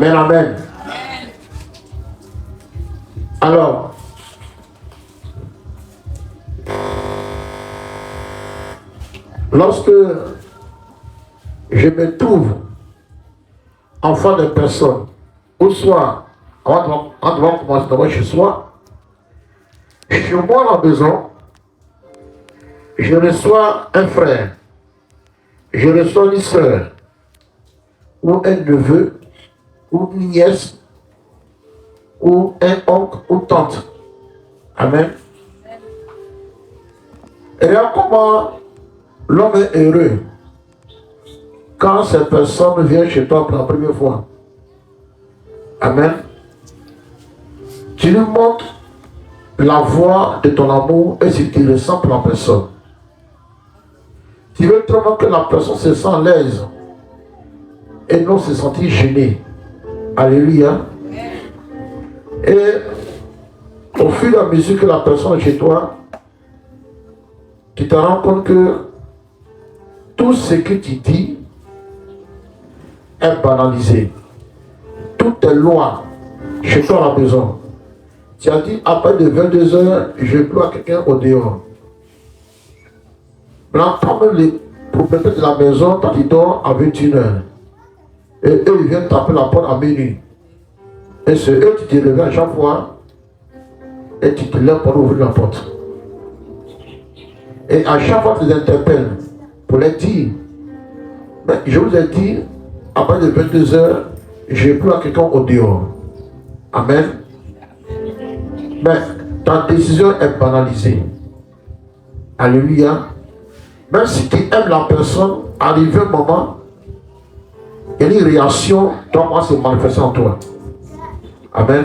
Amen, amen. Alors, lorsque je me trouve enfant de personne, ou soit, avant de commencer d'abord chez soi, chez moi à la maison, je reçois un frère, je reçois une soeur, ou un neveu, ou une nièce, ou un oncle, ou tante. Amen. Et regarde comment l'homme est heureux quand cette personne vient chez toi pour la première fois. Amen. Tu lui montres la voie de ton amour et si tu ressens pour la personne. Tu veux vraiment que la personne se sente à l'aise et non se sentir gênée. Alléluia. Et au fur et à mesure que la personne est chez toi, tu te rends compte que tout ce que tu dis est banalisé. Toutes tes lois chez toi à la maison. Tu as dit, après de 22 heures, je dois quelqu'un au dehors. Maintenant, même les propriétaires de la maison, quand ils dorment à 21 heures. Et eux, ils viennent taper la porte à minuit. Et c'est eux qui te réveillent à chaque fois. Et tu te lèves pour ouvrir la porte. Et à chaque fois, tu les interpelles pour les dire. Mais je vous ai dit, après de 22 heures, je peux à quelqu'un au dehors. Amen. Mais ta décision est banalisée. Alléluia. Même si tu aimes la personne, arrivé un moment, il y a une réaction doit se manifester en toi. Amen.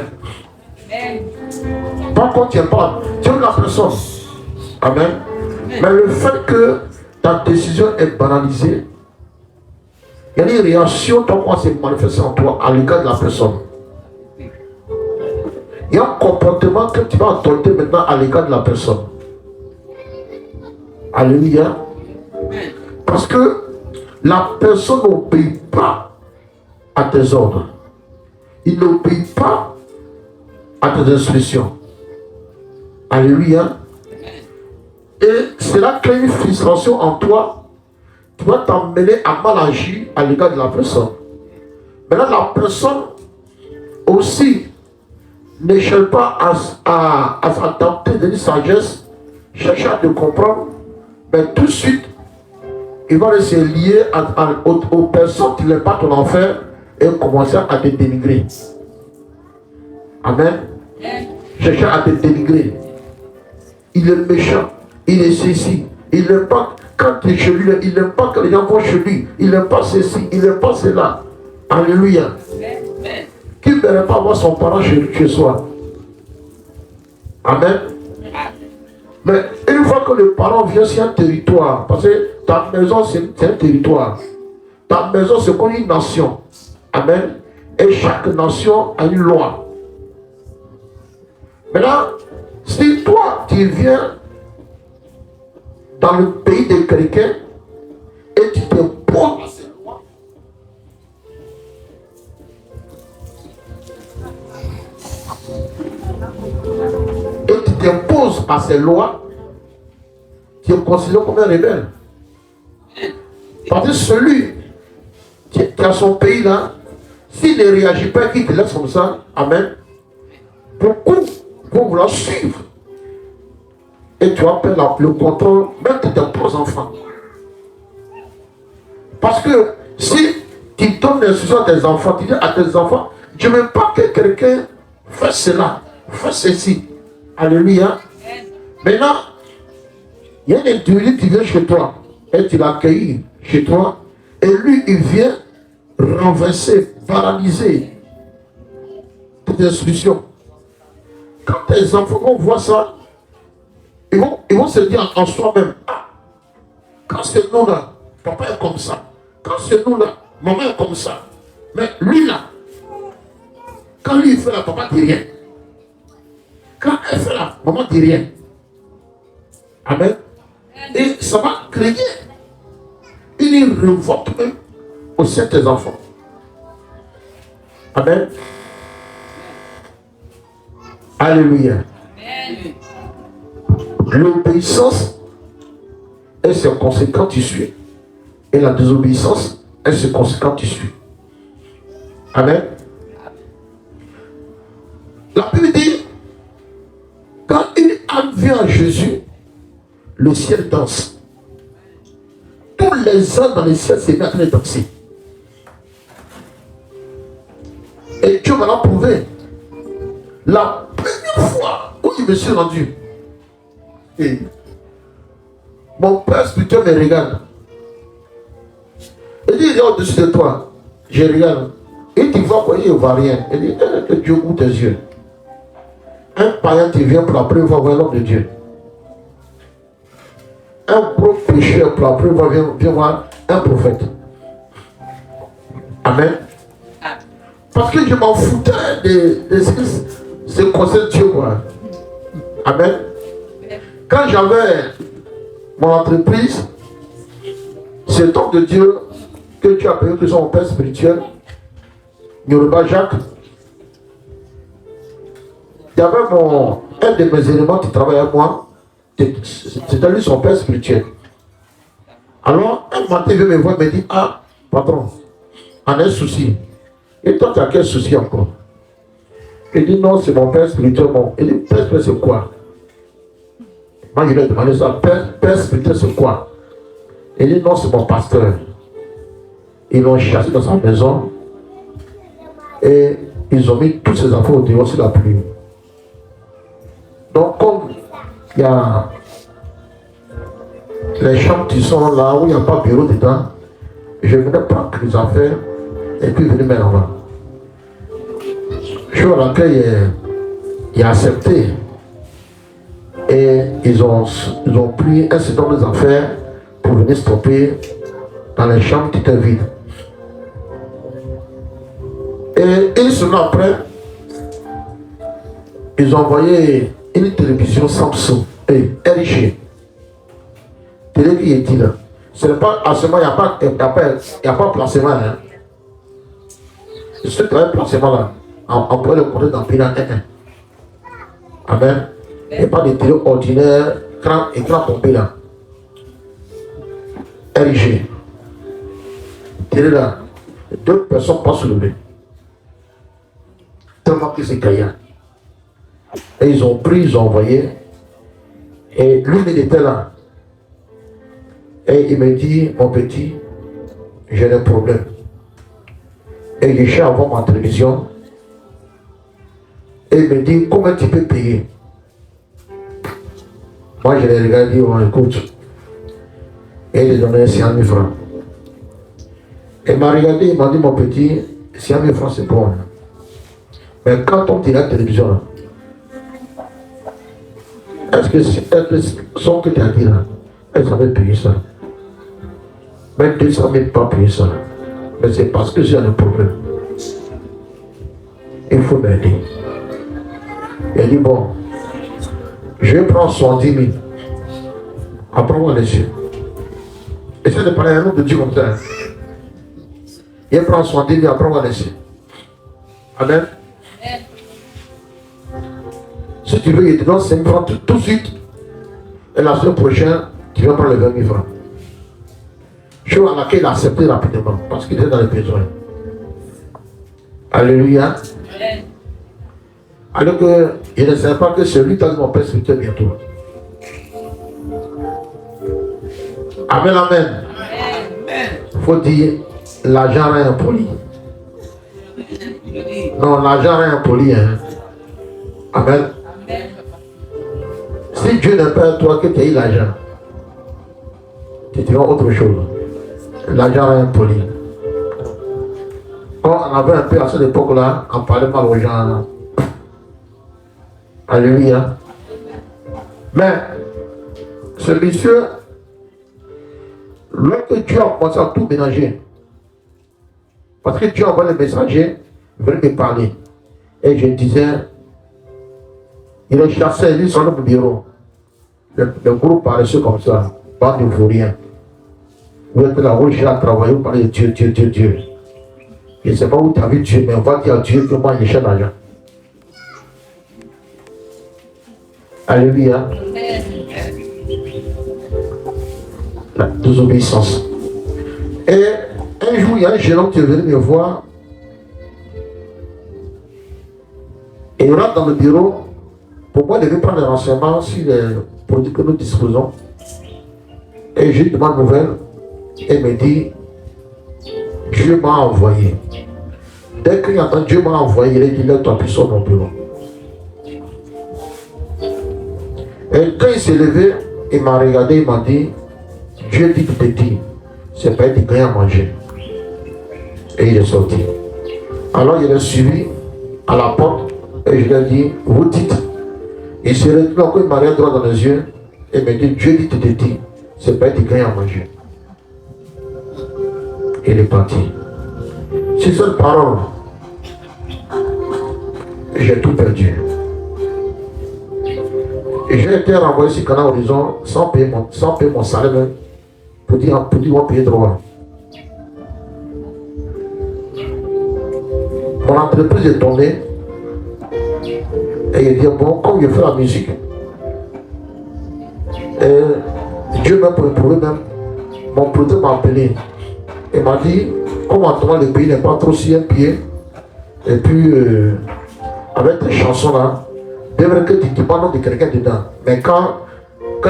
Par contre, tu n'aimes pas, tu aimes la personne. Amen. Mais le fait que ta décision est banalisée, il y a une réaction doit se manifester en toi à l'égard de la personne. Il y a un comportement que tu vas adopter maintenant à l'égard de la personne. Alléluia. Parce que la personne n'obéit pas à tes ordres. Il n'obéit pas à tes instructions. Alléluia. Et cela crée une frustration en toi qui va t'amener à mal agir à l'égard de la personne. Maintenant, la personne aussi ne cherche pas à s'adapter de une sagesse, chercher à te comprendre, mais tout de suite, il va se lier aux personnes qui n'aiment pas ton enfer et commencer à te dénigrer. Amen. Chercher à te dénigrer. Il est méchant, il est ceci, il n'aime pas quand tu es chez lui, il n'aime pas que les gens vont chez lui, il n'aime pas ceci, il n'aime pas cela. Alléluia. Qui ne verrait pas voir son parent chez soi? Amen. Mais une fois que le parent vient sur un territoire, parce que ta maison c'est un territoire, ta maison c'est comme une nation. Amen. Et chaque nation a une loi. Maintenant, si toi tu viens dans le pays des chrétiens et tu te poses à ces lois, et tu t'imposes à ces lois, tu es considéré comme un rebelle. Parce que celui qui a son pays là, s'il ne réagit pas, qu'il te laisse comme ça, amen, beaucoup vont vouloir suivre. Et tu as perdre le contrôle même de tes propres enfants. Parce que si tu donnes l'instruction à tes enfants, tu dis à tes enfants, je ne veux pas que quelqu'un fasse cela, fasse ceci. Alléluia. Maintenant, il y a un individu qui vient chez toi et tu l'accueillis chez toi et lui il vient renverser, paralyser tes instructions. Quand tes enfants vont voir ça, ils vont se dire en soi-même, ah, quand c'est nous là, papa est comme ça. Quand c'est nous là, maman est comme ça. Mais lui là, quand lui il fait là, papa dit rien. Quand elle fait là, maman dit rien. Amen. Et ça va créer une révolte même au sein de tes enfants. Amen. Alléluia. L'obéissance est ses conséquents issus. Et la désobéissance est ses conséquents issus. Amen. La Bible dit, quand une âme vient à Jésus, le ciel danse. Tous les âmes dans le ciel se mettent à danser. Et Dieu m'a prouvé. La première fois où je me suis rendu, et mon père spirituel me regarde. Il dit, il est au-dessus de toi. Je regarde. Et tu vois quoi, il ne voit rien. Il dit, que Dieu ouvre tes yeux. Un païen qui vient pour la première fois voir l'homme de Dieu. Un gros pécheur pour la première fois vient voir un prophète. Amen. Parce que je m'en foutais de ce conseil de Dieu. Quoi. Amen. Quand j'avais mon entreprise, c'est homme de Dieu que tu as payé que son père spirituel, Yoruba Jacques. Il y avait un de mes éléments qui travaillait avec moi, c'était lui son père spirituel. Alors, un matin, il vient me voir et me dit, ah, patron, on a un souci. Et toi, tu as quel souci encore? Il dit, non, c'est mon père spirituel. Il dit, père spirituel, c'est quoi? Moi, je lui ai demandé ça, père spirituel, c'est quoi? Il dit, non, c'est mon pasteur. Ils l'ont chassé dans sa maison et ils ont mis toutes ses affaires au dehors sur la pluie. Donc, comme il y a les chambres qui sont là où il n'y a pas de bureau dedans, je venais prendre les affaires et puis venir mettre là-bas. Je suis à laquelle il a accepté et ils ont pris un certain nombre d'affaires pour venir stopper dans les chambres qui étaient vides. Et une semaine après, ils ont envoyé une télévision Samsung et LG. Télé qui est là. Ce n'est pas à ce moment, il n'y a pas de placement. Hein. Ce placement là, on pourrait le compter dans Pina 1. Amen. Il n'y a pas de télé ordinaire, écran pompé là. LG. Télé là, 2 personnes pas soulevées. Tellement que c'est caillant. Et ils ont pris, ils ont envoyé. Et lui, il était là. Et il me dit, mon petit, j'ai des problèmes. Et il cherche à voir ma télévision. Et il me dit, combien tu peux payer? Moi, je l'ai regardé, on écoute. Et il a donné 100 000 francs. Et il m'a regardé, il m'a dit, mon petit, 100 000 francs, c'est bon. Mais quand on tire la télévision, là, est-ce que son que tu as dit là, elle savait payer ça? Même 200 000 pas payer ça. Mais c'est parce que j'ai un problème. Il faut m'aider. Il dit bon, je vais prendre 70 000. Après moi les yeux. Essaye de parler à un autre de Dieu comme ça. Il prend 70 000, après moi les yeux. Amen. Si tu veux, il te donne 5 000 francs tout de suite. Et la semaine prochaine, tu vas prendre les 20 000 francs. Chose à laquelle il a accepté rapidement. Parce qu'il était dans les besoins. Alléluia. Alors que je ne savais pas que celui qui a dit mon père spirituel bientôt. Amen, amen. Il faut dire l'argent est impoli. Non, l'argent est impoli. Hein. Amen. Si Dieu n'est pas toi que tu as eu l'argent, tu diras autre chose. L'argent est impoli. Quand on avait un peu à cette époque-là, on parlait mal aux gens. Là. Alléluia. Mais ce monsieur, lorsque Dieu a commencé à tout ménager, parce que Dieu envoie les messagers, venir me parler. Et je disais, il est chassé, il est sur le bureau. Le groupe paresseux comme ça, pas de vaurien. Vous êtes là, vous j'ai à travailler, vous parlez de Dieu, Dieu, Dieu, Dieu. Je ne sais pas où tu as vu Dieu, mais on va dire à Dieu que moi, je cherche l'argent. Alléluia. La désobéissance. Et un jour, il y a un gérant qui est venu me voir. Et il rentre dans le bureau. Pour moi, il devait prendre des renseignements sur les produits que nous disposons. Et je lui demande nouvelle. Et il me dit, Dieu m'a envoyé. Dès qu'il entend Dieu m'a envoyé, il dit, lève-toi, puis sors mon bureau. Et quand il s'est levé, il m'a regardé, il m'a dit, Dieu dit que te dit, c'est pas de rien à manger. Et il est sorti. Alors il est suivi à la porte et je lui ai dit, vous dites. Il s'est retenu encore, il m'a regardé droit dans les yeux et me dit, Dieu dit que te dit, c'est pas de rien à manger. Et il est parti. C'est cette parole. J'ai tout perdu. Et j'ai été renvoyé sur Canal Horizon sans payer mon salaire même, pour dire on payer droit. Mon entreprise est tombée. Et il dit, bon, comme je fais la musique, et Dieu m'a prouvé même, mon producteur m'a appelé. Il m'a dit, comme en le pays n'est pas trop si un pied, et puis avec tes chansons là, c'est vrai que tu dis pas nom de quelqu'un dedans. Mais quand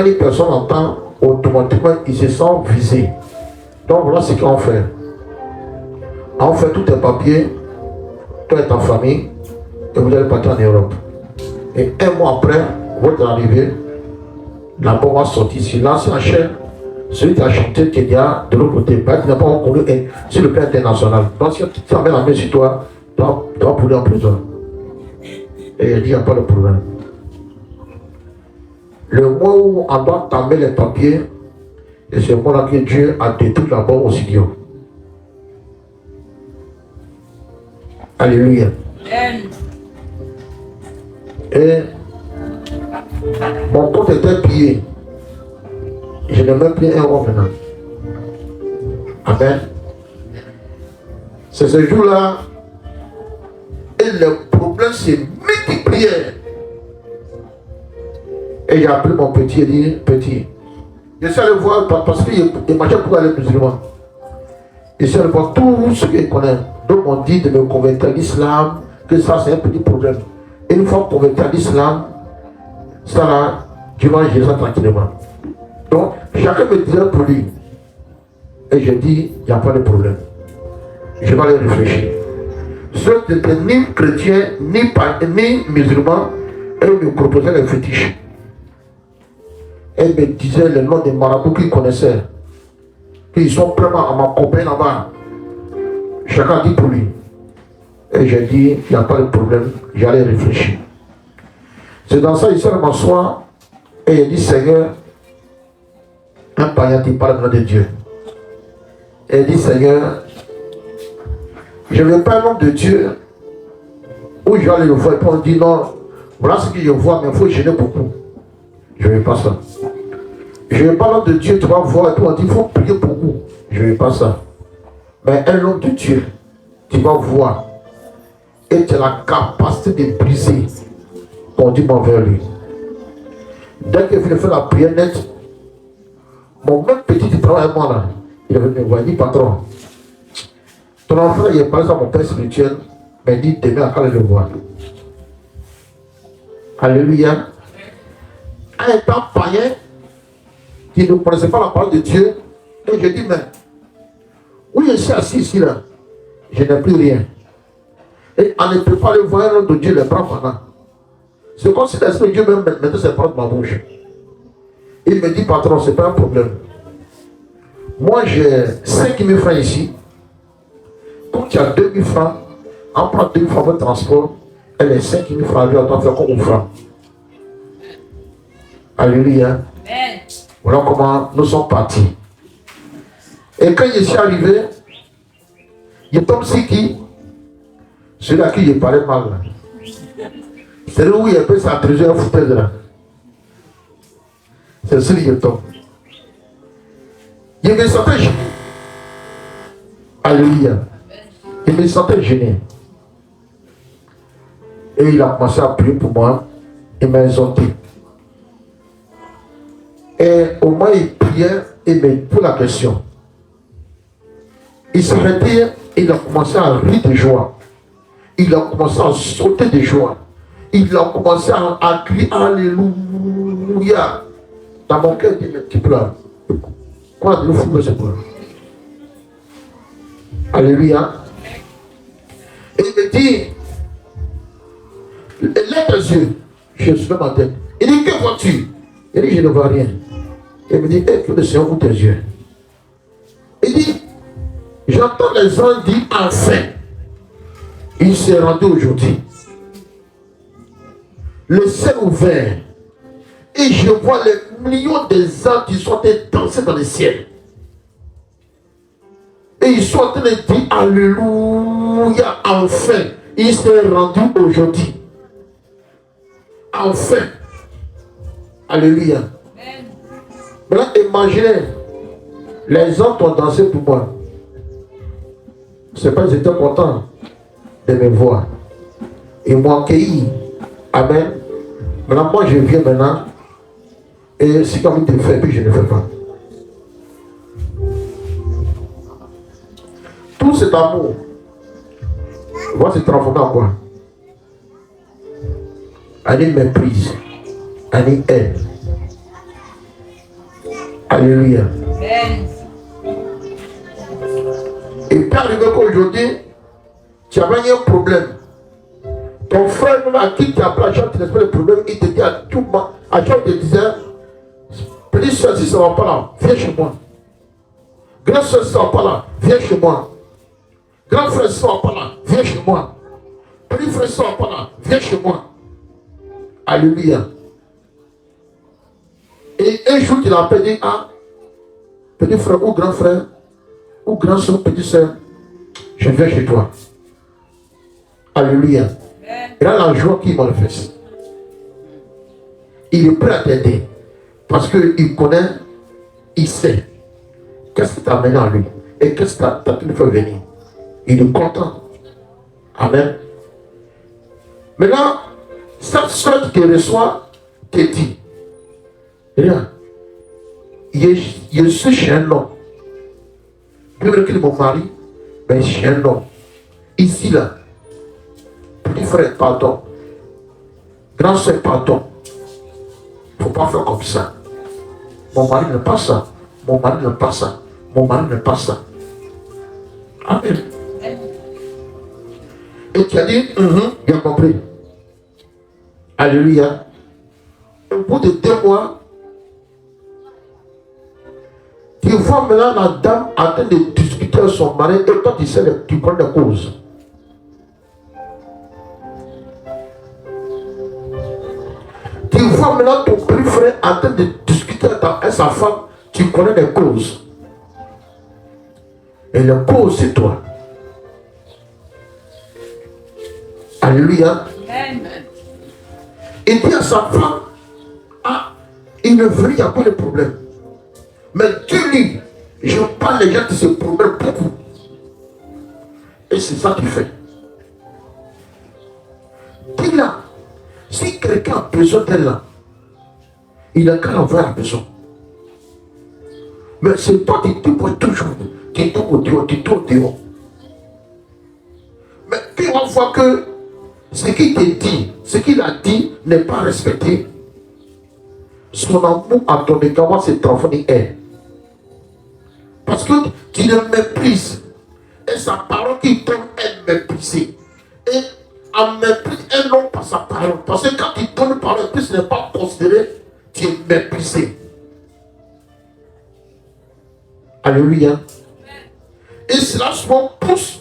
une personne entend, automatiquement il se sent visé. Donc voilà ce qu'on fait. On fait tous tes papiers, toi et ta famille, et vous allez partir en Europe. Et un mois après, votre arrivée, la bombe va sortir. Si l'ancien enchaîne, celui qui a chanté qui est de l'autre côté, il n'a pas reconnu sur le plan international. Donc si tu amènes la main sur toi, tu vas pouler en prison. Et il dit, il n'y a pas de problème. Le mois où on doit t'amener les papiers, et c'est le moment-là que Dieu a détruit la bombe au studio. Alléluia. Et mon compte était pillé. Je n'ai même plus un euro maintenant. Amen. C'est ce jour-là. Et le problème s'est multiplié. Et j'ai appelé mon petit et dit, petit, je suis allé voir parce qu'il marchait pour aller musulman. Je suis allé voir tout ce qu'il connaît. Donc on dit de me convertir à l'islam, que ça c'est un petit problème. Et une fois converti à l'islam, ça là, tu vas gérer ça tranquillement. Donc chacun me disait pour lui. Et je dis, il n'y a pas de problème. Je vais aller réfléchir. Ceux qui n'étaient ni chrétiens, ni musulmans, eux me proposaient les fétiches. Elle me disait le nom des marabouts qu'ils connaissaient. Qu'ils sont vraiment à m'accompagner là-bas. Chacun dit pour lui. Et j'ai dit, il n'y a pas de problème, j'allais réfléchir. C'est dans ça, il s'est m'asseoir et il dit, Seigneur, un païen qui parle au nom de Dieu. Et il dit, Seigneur, je ne veux pas un homme de Dieu où je vais aller le voir. Et puis on dit, non, voilà ce que je vois, mais il faut gêner beaucoup. Je ne veux pas ça. Je ne veux pas l'homme de Dieu, tu vas voir, et puis on dit, il faut prier beaucoup. Je ne veux pas ça. Mais un homme de Dieu, tu vas voir, et tu as la capacité de briser ton diamant vers lui. Dès que je fais la prière nette, mon même petit qui travaille avec moi là, il est venu me voir, il dit, patron, ton enfant, il est parlé à mon père spirituel, mais il dit, demain, quand je le vois. Alléluia. Un étant païen, qui ne connaissait pas la parole de Dieu, et je dis, mais, où je suis assis ici là, je n'ai plus rien. Et on ne peut pas le voir l'homme de Dieu les bras pendant. C'est comme si l'Esprit de Dieu même mettait ses bras dans ma bouche. Il me dit, patron, ce n'est pas un problème. Moi, j'ai 5 000 francs ici. Comme tu as 2 000 francs, on prend 2 000 francs de transport, et les 5 000 francs, on doit faire comme un franc. Alléluia. Voilà comment nous sommes partis. Et quand je suis arrivé, je tombe sur qui? Celui à qui je parlais mal. C'est là où il a pris sa trésor à foutre là. C'est celui qui tombe. Je me sentais. Alléluia. Il me sentait gêné. Et il a commencé à prier pour moi. Il m'a exhorté. Et au moins il priait et me posait la question. Il s'arrêtait et il a commencé à rire de joie. Il a commencé à sauter de joie. Il a commencé à crier Alléluia. Dans mon cœur, il dit, mais tu pleures. Quoi de fou ce pleurs? Alléluia. Et il me dit, lève tes yeux. Je suis ma tête. Il dit, que vois-tu? Il dit, je ne vois rien. Il me dit, que le Seigneur ouvre tes yeux. Il dit, j'entends les gens dire, enfin, il s'est rendu aujourd'hui. Le ciel ouvert. Et je vois les millions des âmes qui sont en train de danser dans le ciel. Et ils sont en train de dire Alléluia, enfin, il s'est rendu aujourd'hui. Enfin. Alléluia. Maintenant, imaginez, les hommes ont dansé pour moi. C'est pas qu'ils étaient contents de me voir. Ils m'ont accueilli. Amen. Maintenant, moi, je viens maintenant. Et si comme il te fait, puis je ne fais pas. Tout cet amour va se transformer en quoi? En une méprise, en une haine. Alléluia. Et puis arrivé qu'aujourd'hui, tu avais un problème. Ton frère même à qui tu as appelé, tu n'as pas le problème, il te dit à tout moment, à chaque fois il te disait, petite soeur, si ça ne va pas là, viens chez moi. Grand soeur, si ça ne va pas là, viens chez moi. Grand frère, si ça ne va pas là, viens chez moi. Petit frère, si ça ne va pas là, viens chez moi. Alléluia. Et un jour, il a appelé, ah, petit frère ou grand frère, ou grand soeur, petite soeur, je viens chez toi. Alléluia. Et là, la joie qu'il manifeste. Il est prêt à t'aider. Parce qu'il connaît, il sait. Qu'est-ce qui t'a amené à lui? Et qu'est-ce que t'as pu faire venir? Il est content. Amen. Maintenant, cette soeur qui te reçoit, te dit, regarde, je suis chez un homme. Bien vrai qu'il est mon mari, mais je suis un homme. Ici, là, petit frère, pardon. Grand soeur, pardon. Il ne faut pas faire comme ça. Mon mari n'est pas ça. Mon mari n'est pas ça. Mon mari n'est pas ça. Amen. Et tu as dit, bien compris. Alléluia. Au bout de 2 mois, tu vois maintenant la dame en train de discuter avec son mari et toi tu sais, tu connais les causes. Tu vois maintenant ton petit frère en train de discuter avec sa femme, tu connais les causes. Et les causes, c'est toi. Alléluia. Il dit à sa femme, ah, il ne veut, il n'y a pas de problème. Mais dis-lui, je parle les gens de ce problème beaucoup. Et c'est ça qu'il fait. Dis-là, si quelqu'un a besoin d'elle là, il a qu'à avoir besoin. Mais c'est toi qui te vois toujours, tu tombes au dehors. Mais puis on voit que ce qu'il te dit, ce qu'il a dit n'est pas respecté. Son amour à ton égard va se transformer en haine. Parce que tu le méprises. Et sa parole qui donne est méprisée. Et en méprise un homme par sa parole. Parce que quand il donne une parole, ce n'est pas considéré, tu es méprisé. Alléluia. Et cela souvent pousse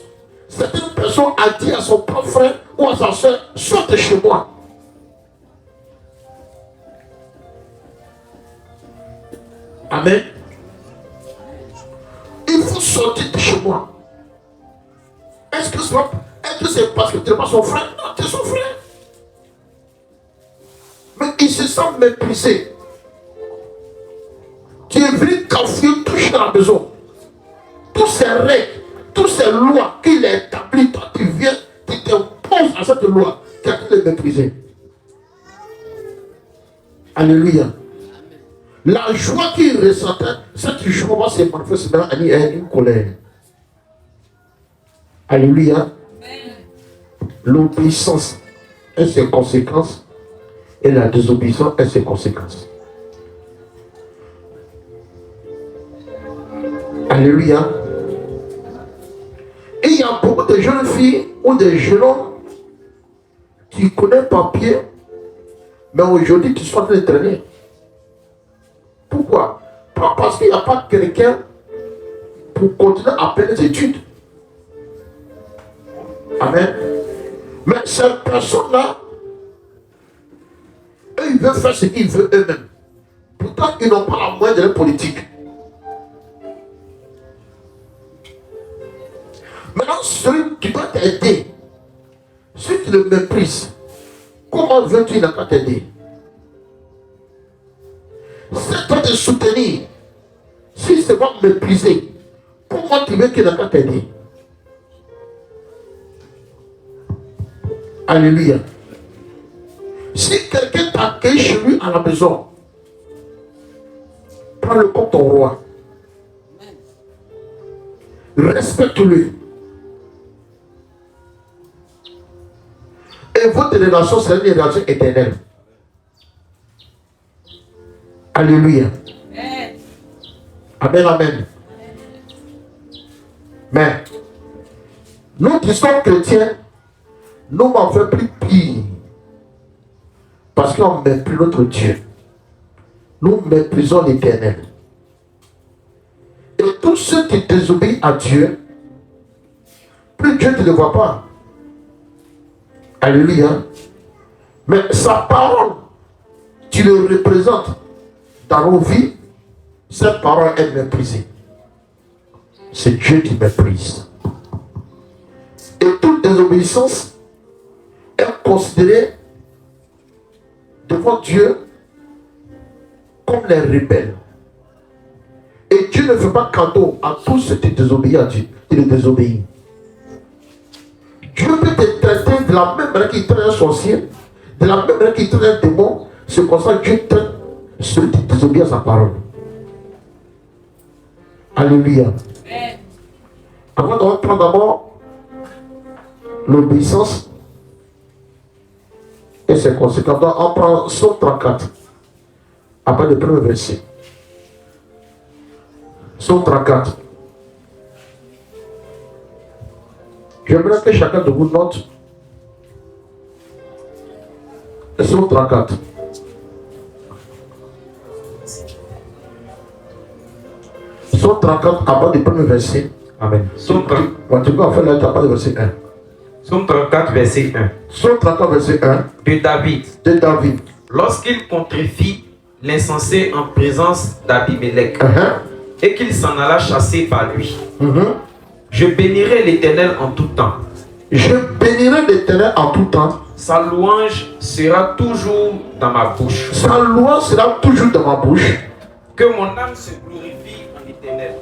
certaines personnes à dire à son propre frère ou à sa soeur, sortez chez moi. Amen. Il faut sortir de chez moi. Est-ce que c'est parce que tu n'es pas son frère? Non, tu es son frère. Mais il se sent méprisé. Tu es venu cafouiller, toucher dans la maison. Tous ces règles toutes ces lois qu'il a établies, toi tu viens, tu t'imposes à cette loi, tu as de les mépriser. Alléluia. La joie qu'il ressentait, cette joie va se manifester dans une colère. Alléluia. L'obéissance et ses conséquences, et la désobéissance et ses conséquences. Alléluia. Et il y a beaucoup de jeunes filles ou des jeunes hommes qui connaissent papier, mais aujourd'hui qui sont en train de traîner. Pourquoi? Parce qu'il n'y a pas quelqu'un pour continuer à faire des études. Amen. Mais ces personnes-là, eux, ils veulent faire ce qu'ils veulent eux-mêmes. Pourtant, ils n'ont pas la moindre de leur politique. Maintenant, celui qui doit t'aider, si tu le méprises, comment veux-tu ne pas t'aider? Si toi te soutenir, s'il se va mépriser, comment tu veux qu'il ne pas t'aider? Alléluia. Si quelqu'un t'accueille chez lui à la maison, prends-le comme ton roi. Respecte-le. Et votre relation sera une relation éternelle. Alléluia. Amen, amen. Mais, nous qui sommes chrétiens, nous m'en fait plus pire. Parce qu'on méprise notre Dieu. Nous méprisons l'Éternel. Et tous ceux qui désobéissent à Dieu, plus Dieu ne le voit pas. Alléluia. Mais sa parole, tu le représentes dans nos vies, cette parole est méprisée. C'est Dieu qui méprise. Et toute désobéissance est considérée devant Dieu comme les rebelles. Et Dieu ne fait pas cadeau à tous ceux qui désobéissent à Dieu. Il les désobéit. Dieu peut te traiter de la même manière qu'il traite un sorcier, de la même manière qu'il traite un démon. C'est pour ça que Dieu traite ceux qui désobéissent à sa parole. Alléluia. Avant de prendre d'abord l'obéissance et ses conséquences, on prend Psaume 34, après le premier verset. Psaume 34. J'aimerais que chacun de vous note Psaume 34. Psaume 34, à part du premier verset. Amen. Psaume 34. Tu peux en faire là, à part du verset 1. Psaume 34, verset 1. Psaume 34, verset 1. De David. De David. Lorsqu'il contrefit l'insensé en présence d'Abimelech, et qu'il s'en alla chasser par lui, je bénirai l'Éternel en tout temps. Je bénirai l'Éternel en tout temps. Sa louange sera toujours dans ma bouche. Sa louange sera toujours dans ma bouche. Que mon âme se glorifie en l'Éternel.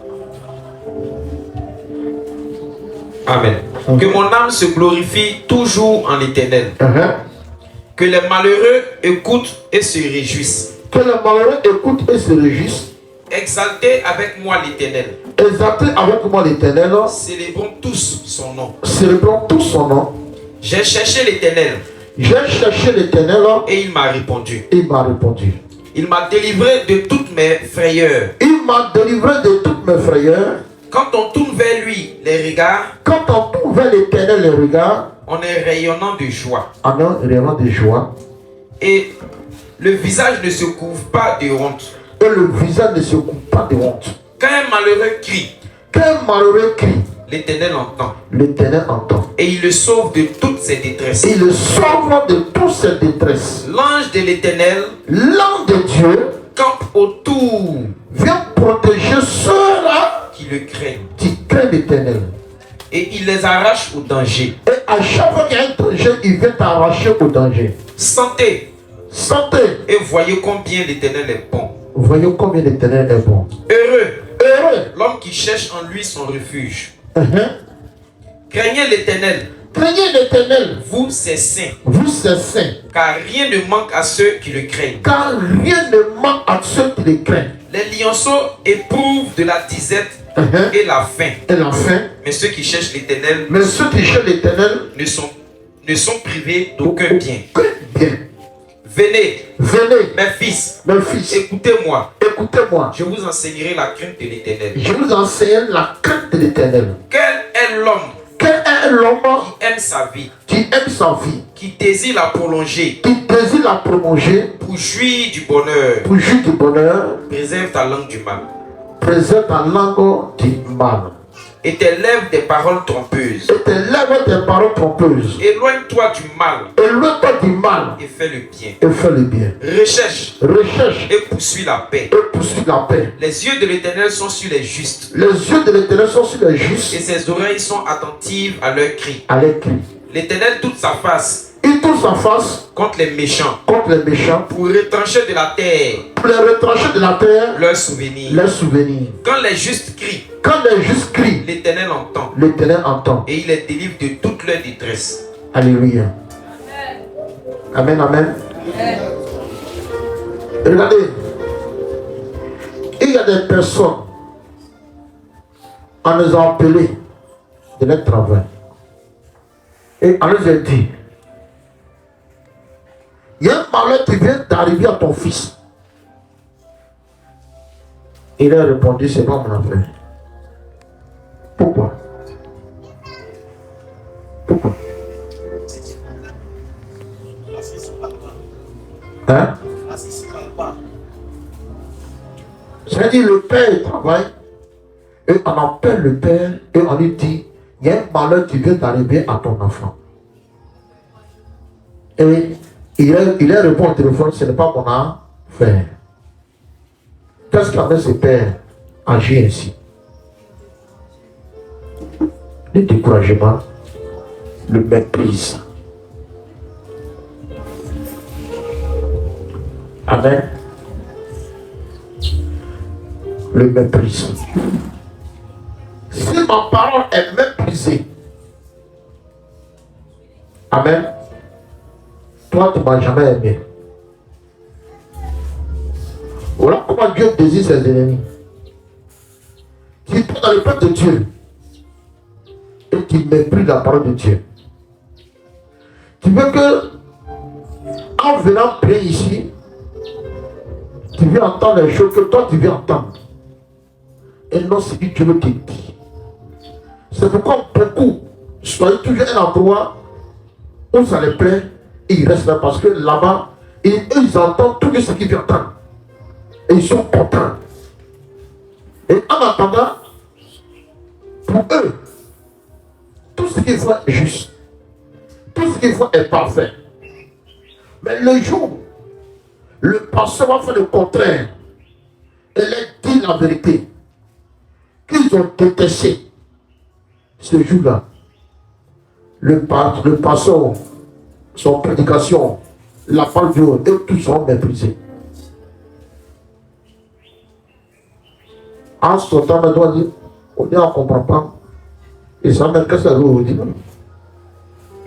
Amen. Que mon âme se glorifie toujours en l'Éternel. Que les malheureux écoutent et se réjouissent. Que les malheureux écoutent et se réjouissent. Exaltez avec moi l'Éternel. Exaltez avec moi l'Éternel. Célébrons tous son nom. Célébrons tous son nom. J'ai cherché l'Éternel. J'ai cherché l'Éternel. Et il m'a répondu. Il m'a répondu. Il m'a délivré de toutes mes frayeurs. Il m'a délivré de toutes mes frayeurs. Quand on tourne vers lui les regards, quand on tourne vers l'Éternel les regards, on est rayonnant de joie. On est rayonnant de joie. Et le visage ne se couvre pas de honte. Et le visage ne se couvre pas de honte. Quand un malheureux crie, l'Éternel entend. L'Éternel entend. Et il le sauve de toutes ses détresses. Il le sauve de toutes ses détresses. L'ange de l'Éternel, l'ange de Dieu, campe autour. Vient protéger ceux-là qui le craignent. Qui craignent l'Éternel. Et il les arrache au danger. Et à chaque fois qu'il y a un danger, il vient t'arracher au danger. Sentez. Sentez. Et voyez combien l'Éternel est bon. Voyez combien l'Éternel est bon. Heureux. Heureux L'homme qui cherche en lui son refuge. Craignez l'Éternel. Craignez l'Éternel. Vous, c'est saints. Vous, c'est saints. Car rien ne manque à ceux qui le craignent. Car rien ne manque à ceux qui le craignent. Les lionceaux éprouvent de la disette et la faim. Et la faim. Mais ceux qui cherchent l'Éternel Mais ceux qui cherchent l'Éternel ne sont privés d'aucun bien. Bien. Venez, Venez, mes fils, écoutez-moi. Écoutez-moi. Je vous enseignerai la crainte de l'Éternel. Je vous enseigne la crainte de l'Éternel. Quel est l'homme Quel est l'homme qui aime sa vie, qui aime sa vie, qui désire la prolonger, qui désire la prolonger pour jouir du bonheur? pour jouir du bonheur? Préserve ta langue du mal. Préserve ta langue du mal. Et tes lèvres des paroles trompeuses. Et tes lèvres des paroles trompeuses. Éloigne-toi du mal. Éloigne-toi du mal. Et fais le bien. Et fais le bien. Recherche. Recherche. Et poursuis la paix. Et poursuis la paix. Les yeux de l'Éternel sont sur les justes. Les yeux de l'Éternel sont sur les justes. Et ses oreilles sont attentives à leurs cris. À leurs cris. L'Éternel toute sa face. Il tourne sa face contre les méchants. Contre les méchants. Pour retrancher de la terre. Pour les retrancher de la terre. Leurs souvenirs. Leurs souvenirs. Quand les justes crient. Quand les justes crient. L'Éternel entend. L'Éternel entend. Et il les délivre de toute leur détresse. Alléluia. Amen, amen. Regardez. Il y a des personnes. On nous a appelés de notre travail. Et on nous a dit, il y a un malheur qui vient d'arriver à ton fils. Il a répondu, c'est pas mon affaire. Pourquoi? Pourquoi? Hein? C'est-à-dire le père travaille et on appelle le père et on lui dit, il y a un malheur qui vient d'arriver à ton enfant. Et il a répondu au téléphone, ce n'est pas mon affaire. Qu'est-ce qui amène ce père à agir ainsi? Le découragement, le mépris. Amen. Le mépris. Si ma parole est méprisée, amen, toi tu ne m'as jamais aimé. Voilà comment Dieu désire ses ennemis. Tu es dans le peuple de Dieu et tu méprises la parole de Dieu. Tu veux que, en venant prier ici, tu viens entendre les choses que toi tu viens entendre. Et non ce que Dieu veut te dire. C'est pourquoi beaucoup choisissent toujours un endroit où ça les plaît et ils restent là parce que là-bas, ils entendent tout ce qu'ils viennent entendre. Et ils sont contents. Et en attendant, pour eux, tout ce qu'ils font est juste. Tout ce qu'ils font est parfait. Mais le jour, le pasteur va faire le contraire et leur dire la vérité qu'ils ont détesté. Ce jour-là, le pasteur, son prédication, la parole de Dieu, et tous sont méprisés. En ce temps, on doit dire, on ne comprend pas. Et ça même qu'est-ce que ça veut dire.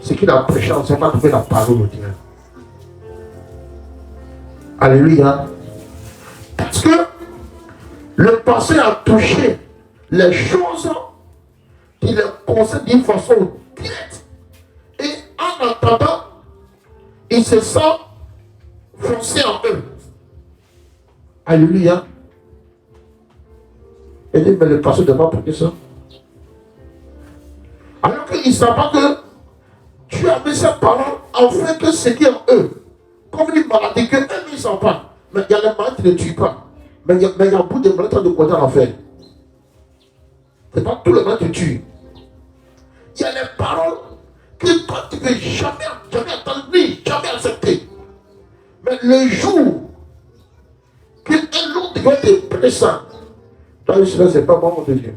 Ce qu'il a prêché, on ne sait pas trouver la parole de Dieu. Alléluia. Parce que le passé a touché les choses qui les concernent d'une façon directe. Et en attendant, ils se sentent foncés en eux. Alléluia. Et dit, mais le passé ne doit pas prier ça. Alors qu'ils ne savent pas que tu as mis ces paroles afin que ce qui est en eux, comme une maladie que eux ne savent pas. Mais il y a les malades qui ne tuent pas. Mais il y a beaucoup de malades de côté en enfer. Ce n'est pas tout le monde qui tue. Il y a les paroles que toi tu ne veux jamais entendre, jamais accepter. Mais le jour qu'un autre va te prêcher, toi, ce n'est pas bon de Dieu.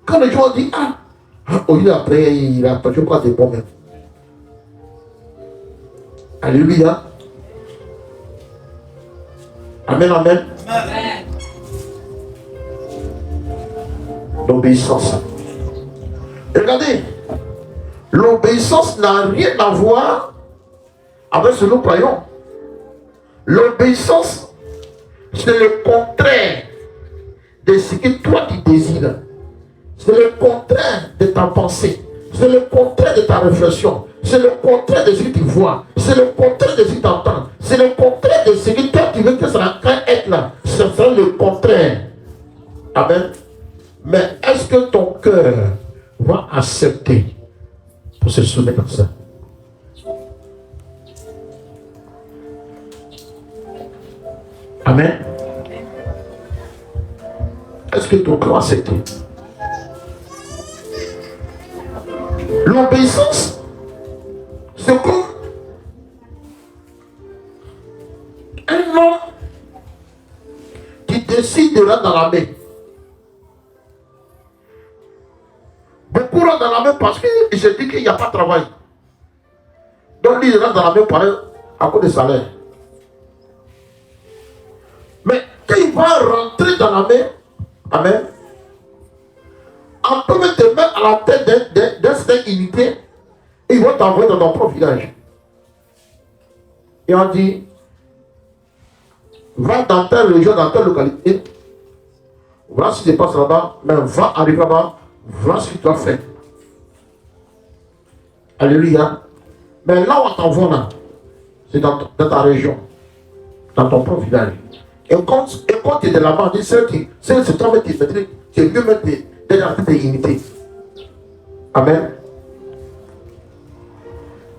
Quand les gens disent, au lieu après, il a pas des bons même. Alléluia. Amen, amen. Amen. L'obéissance. Regardez, l'obéissance n'a rien à voir avec ce que nous croyons. L'obéissance, c'est le contraire de ce que toi tu désires. C'est le contraire de ta pensée. C'est le contraire de ta réflexion. C'est le contraire de ce que tu vois. C'est le contraire de ce que tu entends. C'est le contraire de ce que toi tu veux que ça va être là. Ce sera le contraire. Amen. Mais est-ce que ton cœur va accepter pour se soumettre à ça? Amen. Est-ce que ton cœur va accepter? L'obéissance, c'est comme un homme qui décide de rentrer dans la mer. Beaucoup rentrent dans la mer parce qu'il se dit qu'il n'y a pas de travail. Donc il rentre dans la mer à cause du salaire. Mais quand il va rentrer dans la mer, amen, on peut mettre tes mains à la tête d'un cette unité et ils vont t'envoyer dans ton propre village. Et on dit, va dans telle région, dans telle localité, voilà ce qui se passe là-bas, mais va arriver là-bas, voilà ce que tu dois faire. Alléluia. Mais là où on t'envoie là, c'est dans ta région, dans ton propre village. Et quand tu es de là-bas, on dit, c'est toi qui fais, tu es mieux mettre dans tes unités. Amen.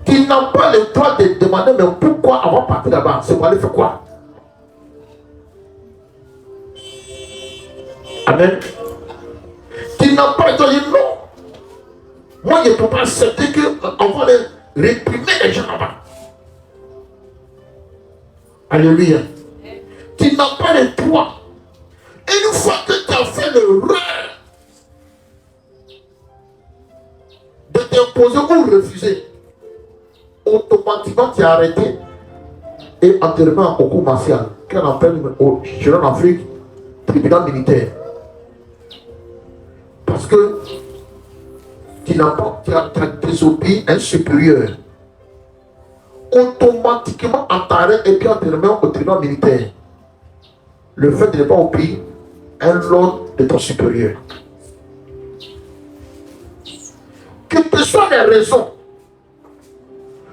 Tu n'as pas le droit de demander, mais pourquoi avoir parti là-bas? C'est pour aller faire quoi? Amen. Tu n'as pas le droit de dire non. Moi, je ne peux pas accepter qu'on va réprimer les gens là-bas. Alléluia. Tu n'as pas le droit. Et une fois que tu as fait l'erreur de t'imposer ou refuser, automatiquement tu es arrêté et enterré au cours martial, qu'on appelle en Afrique tribunal militaire. Parce que tu as désobéi un supérieur. Automatiquement on t'arrête et puis enterré au tribunal militaire. Le fait de ne pas obéir un l'ordre de ton supérieur. Quelles que soient les raisons,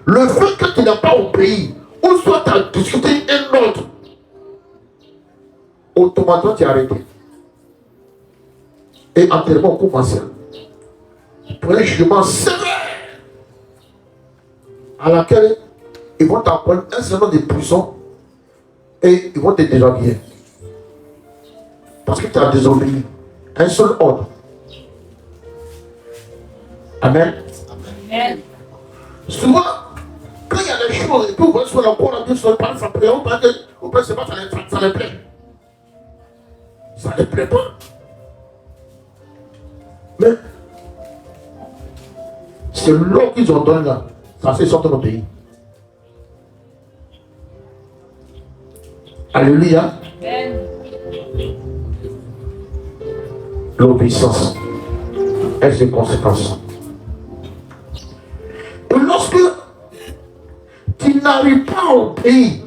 le fait que tu n'as pas obéi, ou soit tu as discuté un ordre, automatiquement tu es arrêté. Et enterrement au cours martial. Pour un jugement sévère, à laquelle ils vont t'apprendre un certain nombre de prisons et ils vont te déshabiller. Parce que tu as désobéi un seul ordre. Amen. Amen. Souvent, quand il y a des choses, et puis vous voyez sur la cour, on dit sur le parle, ça plaît, on parle que c'est pas, ça les plaît. Ça ne les plaît pas. Mais c'est l'eau qu'ils ont donné là. Ça c'est sorti de notre pays. Alléluia. Amen. L'obéissance a ses conséquences. Et lorsque tu n'arrives pas au pays,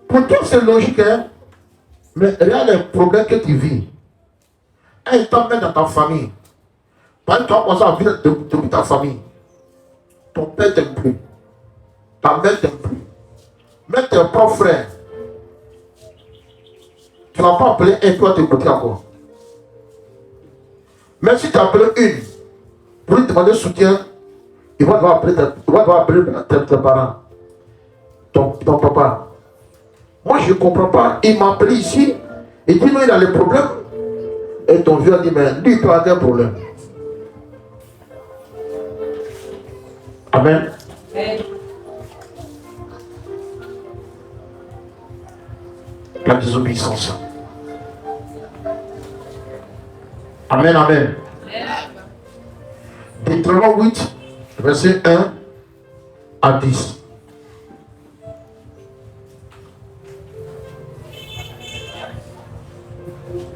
pour toi c'est logique, hein? Mais regarde les problèmes que tu vis. Un temps même dans ta famille. Par exemple, tu vas commencer à vivre de ta famille. Ton père t'aime plus. Ta mère t'aime plus. Même tes propres frères. Tu ne vas pas appeler un toi t'écouter encore. Même si tu appelles une pour lui demander soutien, il va devoir appeler tes parents, ton papa. Moi je ne comprends pas. Il m'a appelé ici, il dit non, il a les problèmes. Et ton vieux a dit, mais lui il peut avoir un problème. Amen. Amen. La désobéissance. Amen, amen. Deutéronome 8, verset 1 à 10.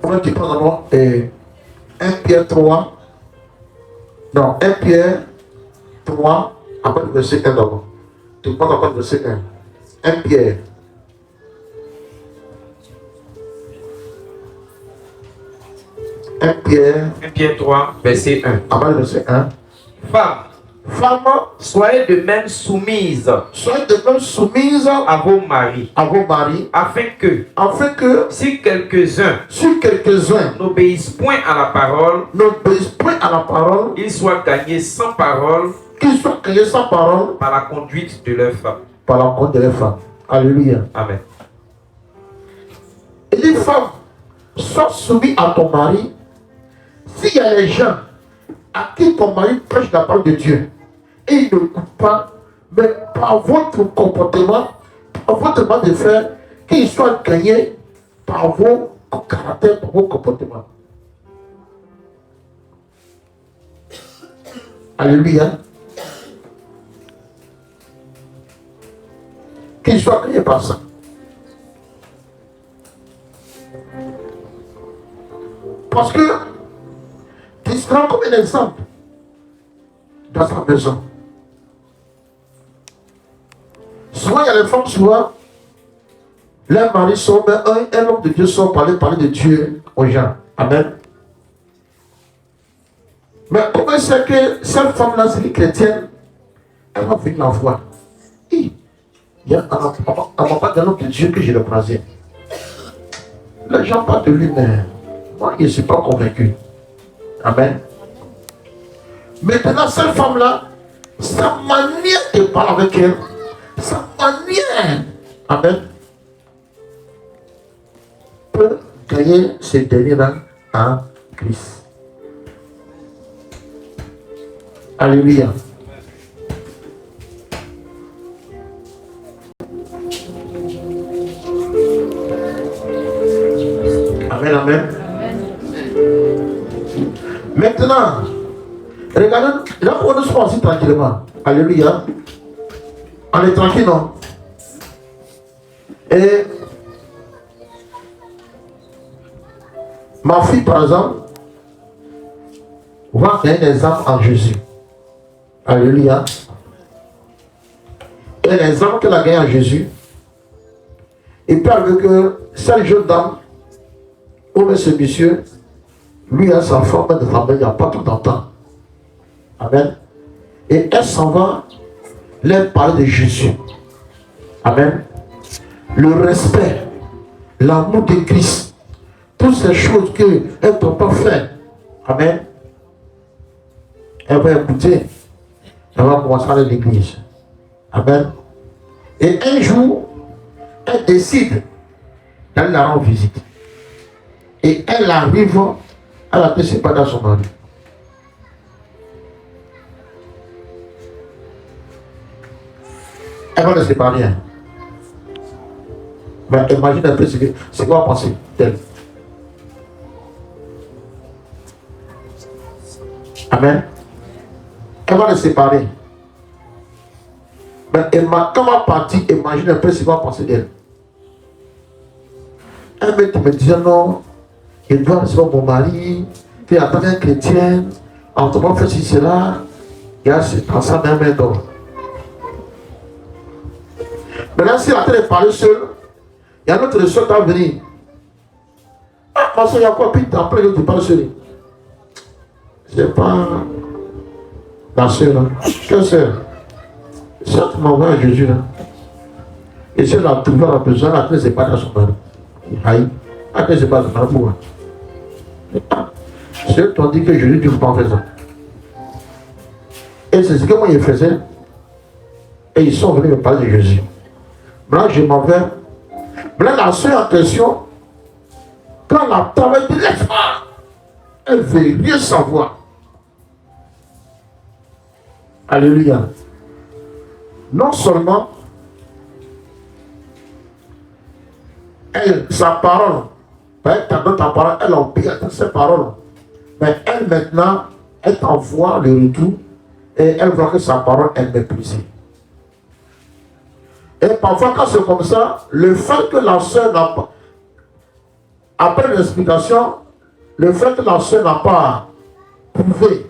On va te prendre d'abord 1 Pierre 3. Non, 1 Pierre 3, après le verset 1 d'abord. Tu prends après le verset 1. 1 Pierre. Un Pierre 3, verset 1. Après le verset 1. Femmes, soyez de même soumises. Soyez de même soumises à vos maris. Afin que si quelques-uns n'obéissent point à la parole, ils soient gagnés sans parole, par la conduite de leurs femmes. Alléluia. Amen. Et les femmes, sois soumis à ton mari. S'il y a les gens à qui ton mari prêche la parole de Dieu et ils ne l'écoutent pas, mais par votre comportement, par votre manière de faire, qu'ils soient gagnés par vos caractères, par vos comportements. Alléluia. Qu'ils soient gagnés par ça. Parce que tu seras comme un exemple dans sa maison. Souvent, il y a les femmes, souvent, leurs maris sont, mais un homme de Dieu sort parler de Dieu aux gens. Amen. Mais comment c'est que cette femme-là, c'est une chrétienne, elle va venir la voir. Il y a un moment d'un homme de Dieu que je le croisais. Les gens parlent de lui, mais moi, je ne suis pas convaincu. Amen. Maintenant, cette femme-là, sa manière de parler avec elle, sa manière, amen, peut gagner ces derniers-là en Christ. Alléluia. Amen, amen. Maintenant, regardez, là où nous sommes assis tranquillement. Alléluia. On est tranquille, non? Et ma fille, par exemple, va gagner des âmes en Jésus. Alléluia. Et les âmes qu'elle a gagnées en Jésus, il peut arriver que cette jeune dame, ou ce monsieur, lui a sa forme de famille, il n'y a pas tout le temps. Amen. Et elle s'en va leur parler de Jésus. Amen. Le respect, l'amour de Christ, toutes ces choses qu'elle ne peut pas faire. Amen. Elle va écouter. Elle va commencer à aller à l'église. Amen. Et un jour, elle décide d'aller la rendre visite. Et elle arrive à la séparer dans son mari. Elle va le séparer. Mais imagine un peu ce qu'on va penser d'elle. Amen. Elle va le séparer. Mais quand elle va partir, imagine un peu ce qu'on va penser d'elle. Elle me disait non, il doit recevoir mon mari, tu es en tant que chrétien, en tant que fait ci, cela, il y a ce transcendant même d'or. Maintenant, si elle est en train de parler seule, il y a notre soeur qui va venir. Ah, ma soeur, il y a quoi? Puis après, tu parles seul. C'est pas la soeur là. Quelle soeur? Ça, tu m'envoies à Jésus là. Et si elle a trouvé la besoin, après, c'est pas dans son mari. Aïe. Après, c'est pas dans son mari. Ceux qui ont dit que Jésus ne peut pas faire ça. Et c'est ce que moi, je faisais. Et ils sont venus me parler de Jésus. Maintenant, je m'en vais. Maintenant, la soeur en question, quand la travaille de l'effort, elle ne veut rien savoir. Alléluia. Non seulement, elle, sa parole, dans ta parole, elle obéit à ses paroles. Mais elle, maintenant, elle t'envoie le retour et elle voit que sa parole est méprisée. Et parfois, quand c'est comme ça, le fait que la soeur n'a pas, Après l'explication, le fait que la soeur n'a pas prouvé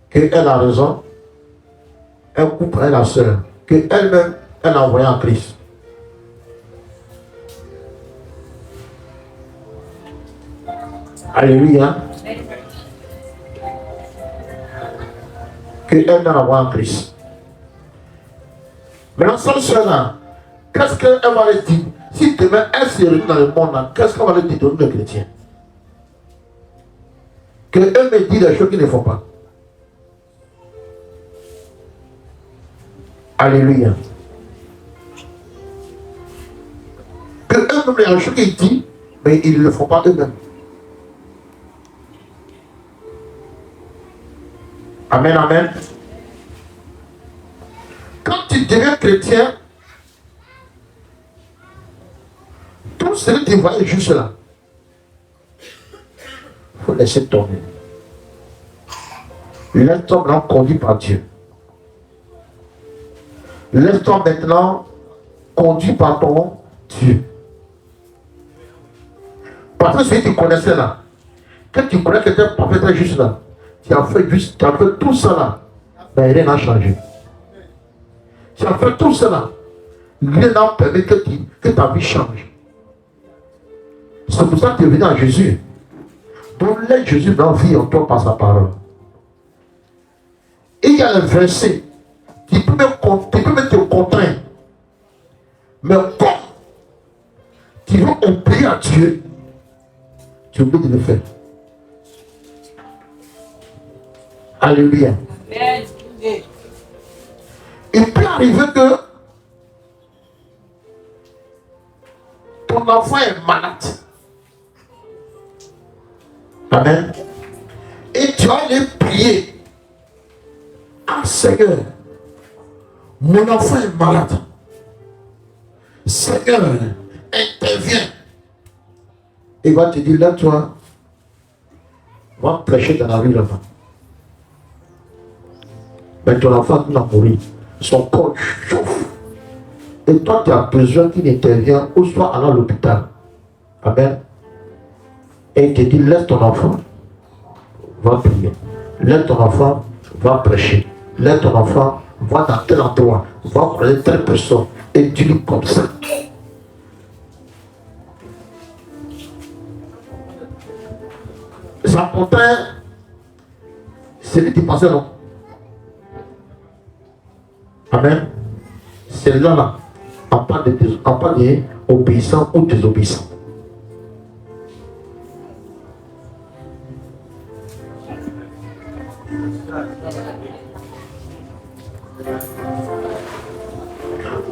qu'elle a raison, elle couperait la soeur, qu'elle-même, elle a envoyé en Christ. Alléluia. Qu'elle n'a envoyé en Christ. Maintenant, cette soeur-là, qu'est-ce qu'elle va lui dire? Si demain elle se retrouve dans le monde, qu'est-ce qu'elle va lui dire de nous, les chrétiens? Qu'elle me dit des choses qu'il ne faut pas. Alléluia. Que eux-mêmes, il y a des choses qu'ils disent, mais ils ne le font pas eux-mêmes. Amen, amen. Quand tu deviens chrétien, tout ce que tu vois est juste là. Il faut laisser tomber. Laisse-toi maintenant conduit par Dieu. Laisse-toi maintenant conduit par ton Dieu. Parce que celui que tu connaissais là, quand tu connais que tu es parfaitement juste là, tu as fait tout ça là, mais rien n'a changé. Tu as fait tout cela, rien n'a permis que ta vie change. C'est pour ça que tu es venu à Jésus. Donc laisse Jésus dans vie en toi par sa parole. Et il y a un verset qui peut même te contraindre. Mais comme tu veux obéir à Dieu, tu oublies de le faire. Alléluia. Il peut arriver que ton enfant est malade. Amen. Et tu vas aller prier. Ah Seigneur, mon enfant est malade. Seigneur, interviens. Il va te dire, là, toi, va prêcher dans la rue là-bas. Mais ton enfant n'a pas mouru. Son corps chauffe. Et toi, tu as besoin qu'il intervienne ou soit à l'hôpital. Amen. Et il te dit, laisse ton enfant, va prier. Laisse ton enfant, va prêcher. Laisse ton enfant, va dans tel endroit, va croiser telle personne. Et dis-lui comme ça. Ça contraint, c'est lui qui pensait non. Amen. C'est là, en pas d'obéissant ou désobéissant.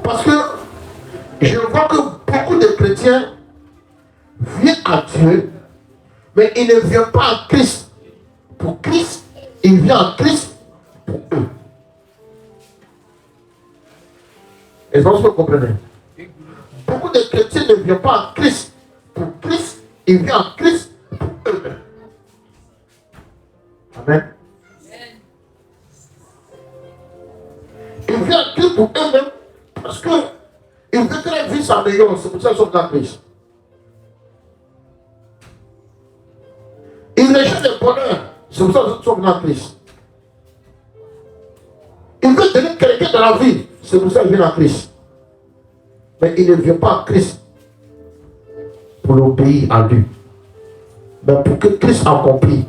Parce que je vois que beaucoup de chrétiens viennent à Dieu, mais ils ne viennent pas en Christ pour Christ, ils viennent en Christ pour eux. Est-ce que vous comprenez? Beaucoup de chrétiens ne viennent pas en Christ pour Christ, ils viennent en Christ pour eux-mêmes. Amen. Ils viennent en Christ pour eux-mêmes parce que ils veulent que la vie s'améliore, c'est pour ça qu'ils sont en Christ. Ils rejettent le bonheur, c'est pour ça qu'ils sont en Christ. Ils veulent devenir quelqu'un dans la vie, c'est pour ça qu'ils viennent en Christ. Mais ils ne viennent pas en Christ pour l'obéir à lui. Mais pour que Christ accomplisse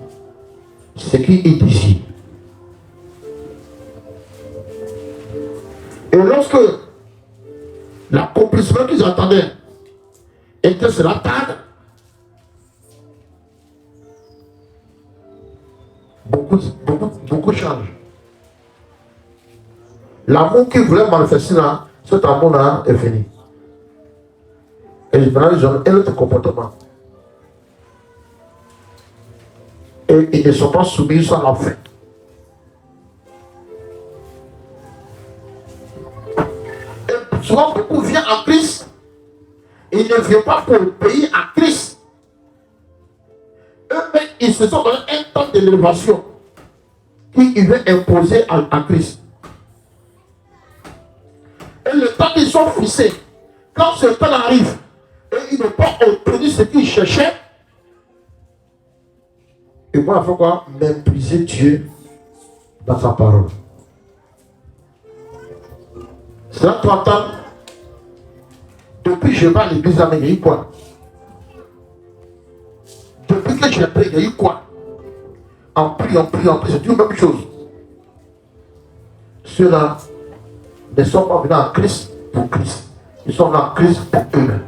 ce qu'il désire. Et lorsque l'accomplissement qu'ils attendaient était sur la table, beaucoup changent. L'amour qu'ils voulaient manifester là, cet amour-là est fini. Et maintenant, ils ont un autre comportement. Et ils ne sont pas soumis à la fin. Et souvent, beaucoup viennent en Christ. Ils ne viennent pas pour obéir à Christ. Eux-mêmes, ils se sont donné un temps d'élévation qu'ils veulent imposer à Christ. Et le temps qu'ils sont fixés, quand ce temps arrive, et ils n'ont pas obtenu ce qu'ils cherchaient, ils vont faire quoi? Mépriser Dieu dans sa parole. C'est là 30 ans. Depuis que je vais à l'église, il y a eu quoi? Depuis que je prie, il y a eu quoi? En priant, c'est une même chose. Ceux-là ne sont pas venus en Christ pour Christ. Ils sont venus en Christ pour eux-mêmes.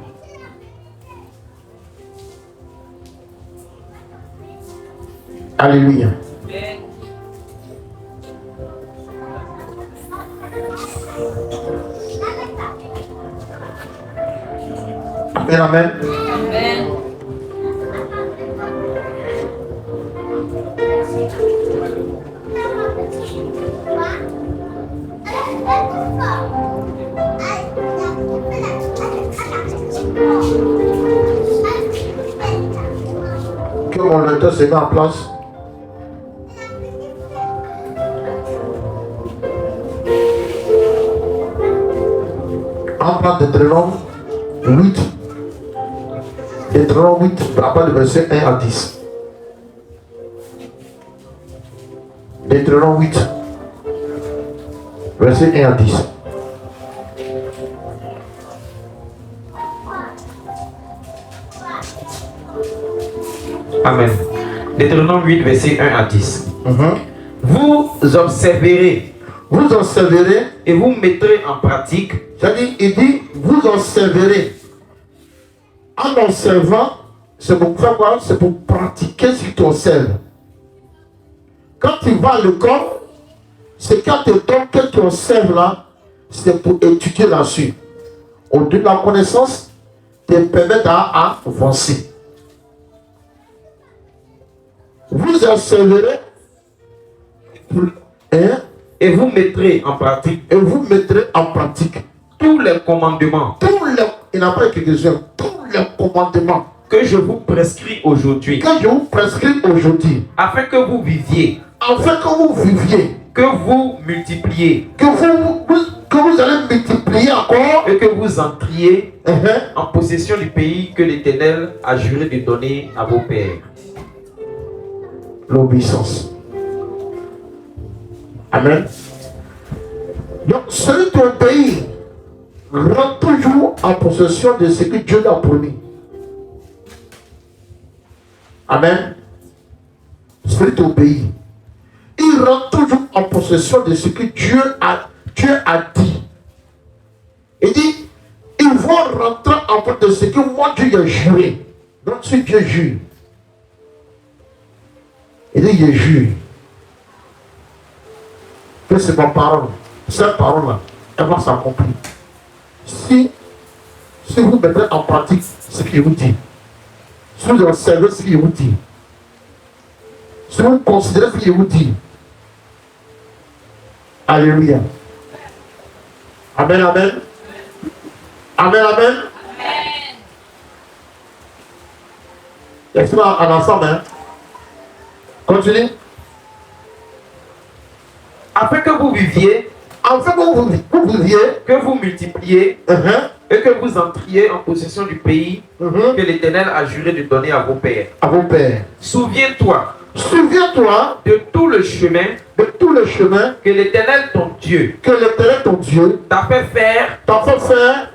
Alléluia. Amen, amen. Amen. Que mon lecteur se met en place. En place de Deutéronome 8. Deutéronome 8, à partir du verset 1 à 10. Deutéronome 8, verset 1 à 10. Amen. Deutéronome 8, verset 1 à 10. Vous observerez et vous mettrez en pratique. C'est-à-dire, il dit, vous observerez. En observant, c'est pour faire quoi? C'est pour pratiquer ce que tu observes. Quand tu vas à l'école, c'est quand tu donnes que tu observes là, c'est pour étudier là-dessus. Au-delà de la connaissance, te permet d'avancer. Vous observerez et vous mettrez en pratique. Et vous mettrez en pratique tous les commandements. Il n'a pas quelques-uns. Tous les commandements que je vous prescris aujourd'hui. Que je vous prescris aujourd'hui. Afin que vous viviez. Afin que vous viviez. Que vous multipliez. Que vous allez multiplier encore. Et que vous entriez en possession du pays que l'Éternel a juré de donner à vos pères. L'obéissance. Amen. Donc, celui qui obéit rentre toujours en possession de ce que Dieu a promis. Amen. Celui qui obéit, il rentre toujours en possession de ce que Dieu a dit. Il dit, ils vont rentrer en possession de ce que moi Dieu a juré. Donc, si Dieu jure, il dit, il jure. Que c'est ma parole. Cette parole-là, elle va s'accomplir. Si vous mettez en pratique ce qu'il vous dit, si vous observez ce qu'il vous dit, si vous considérez ce qu'il vous dit, alléluia. Amen, amen. Amen, amen. Laissez-moi en ensemble, hein. Continue. Afin que vous viviez, que vous multipliez, et que vous entriez en possession du pays que l'Éternel a juré de donner à vos pères. Souviens-toi de tout le chemin que l'Éternel ton Dieu t'a fait faire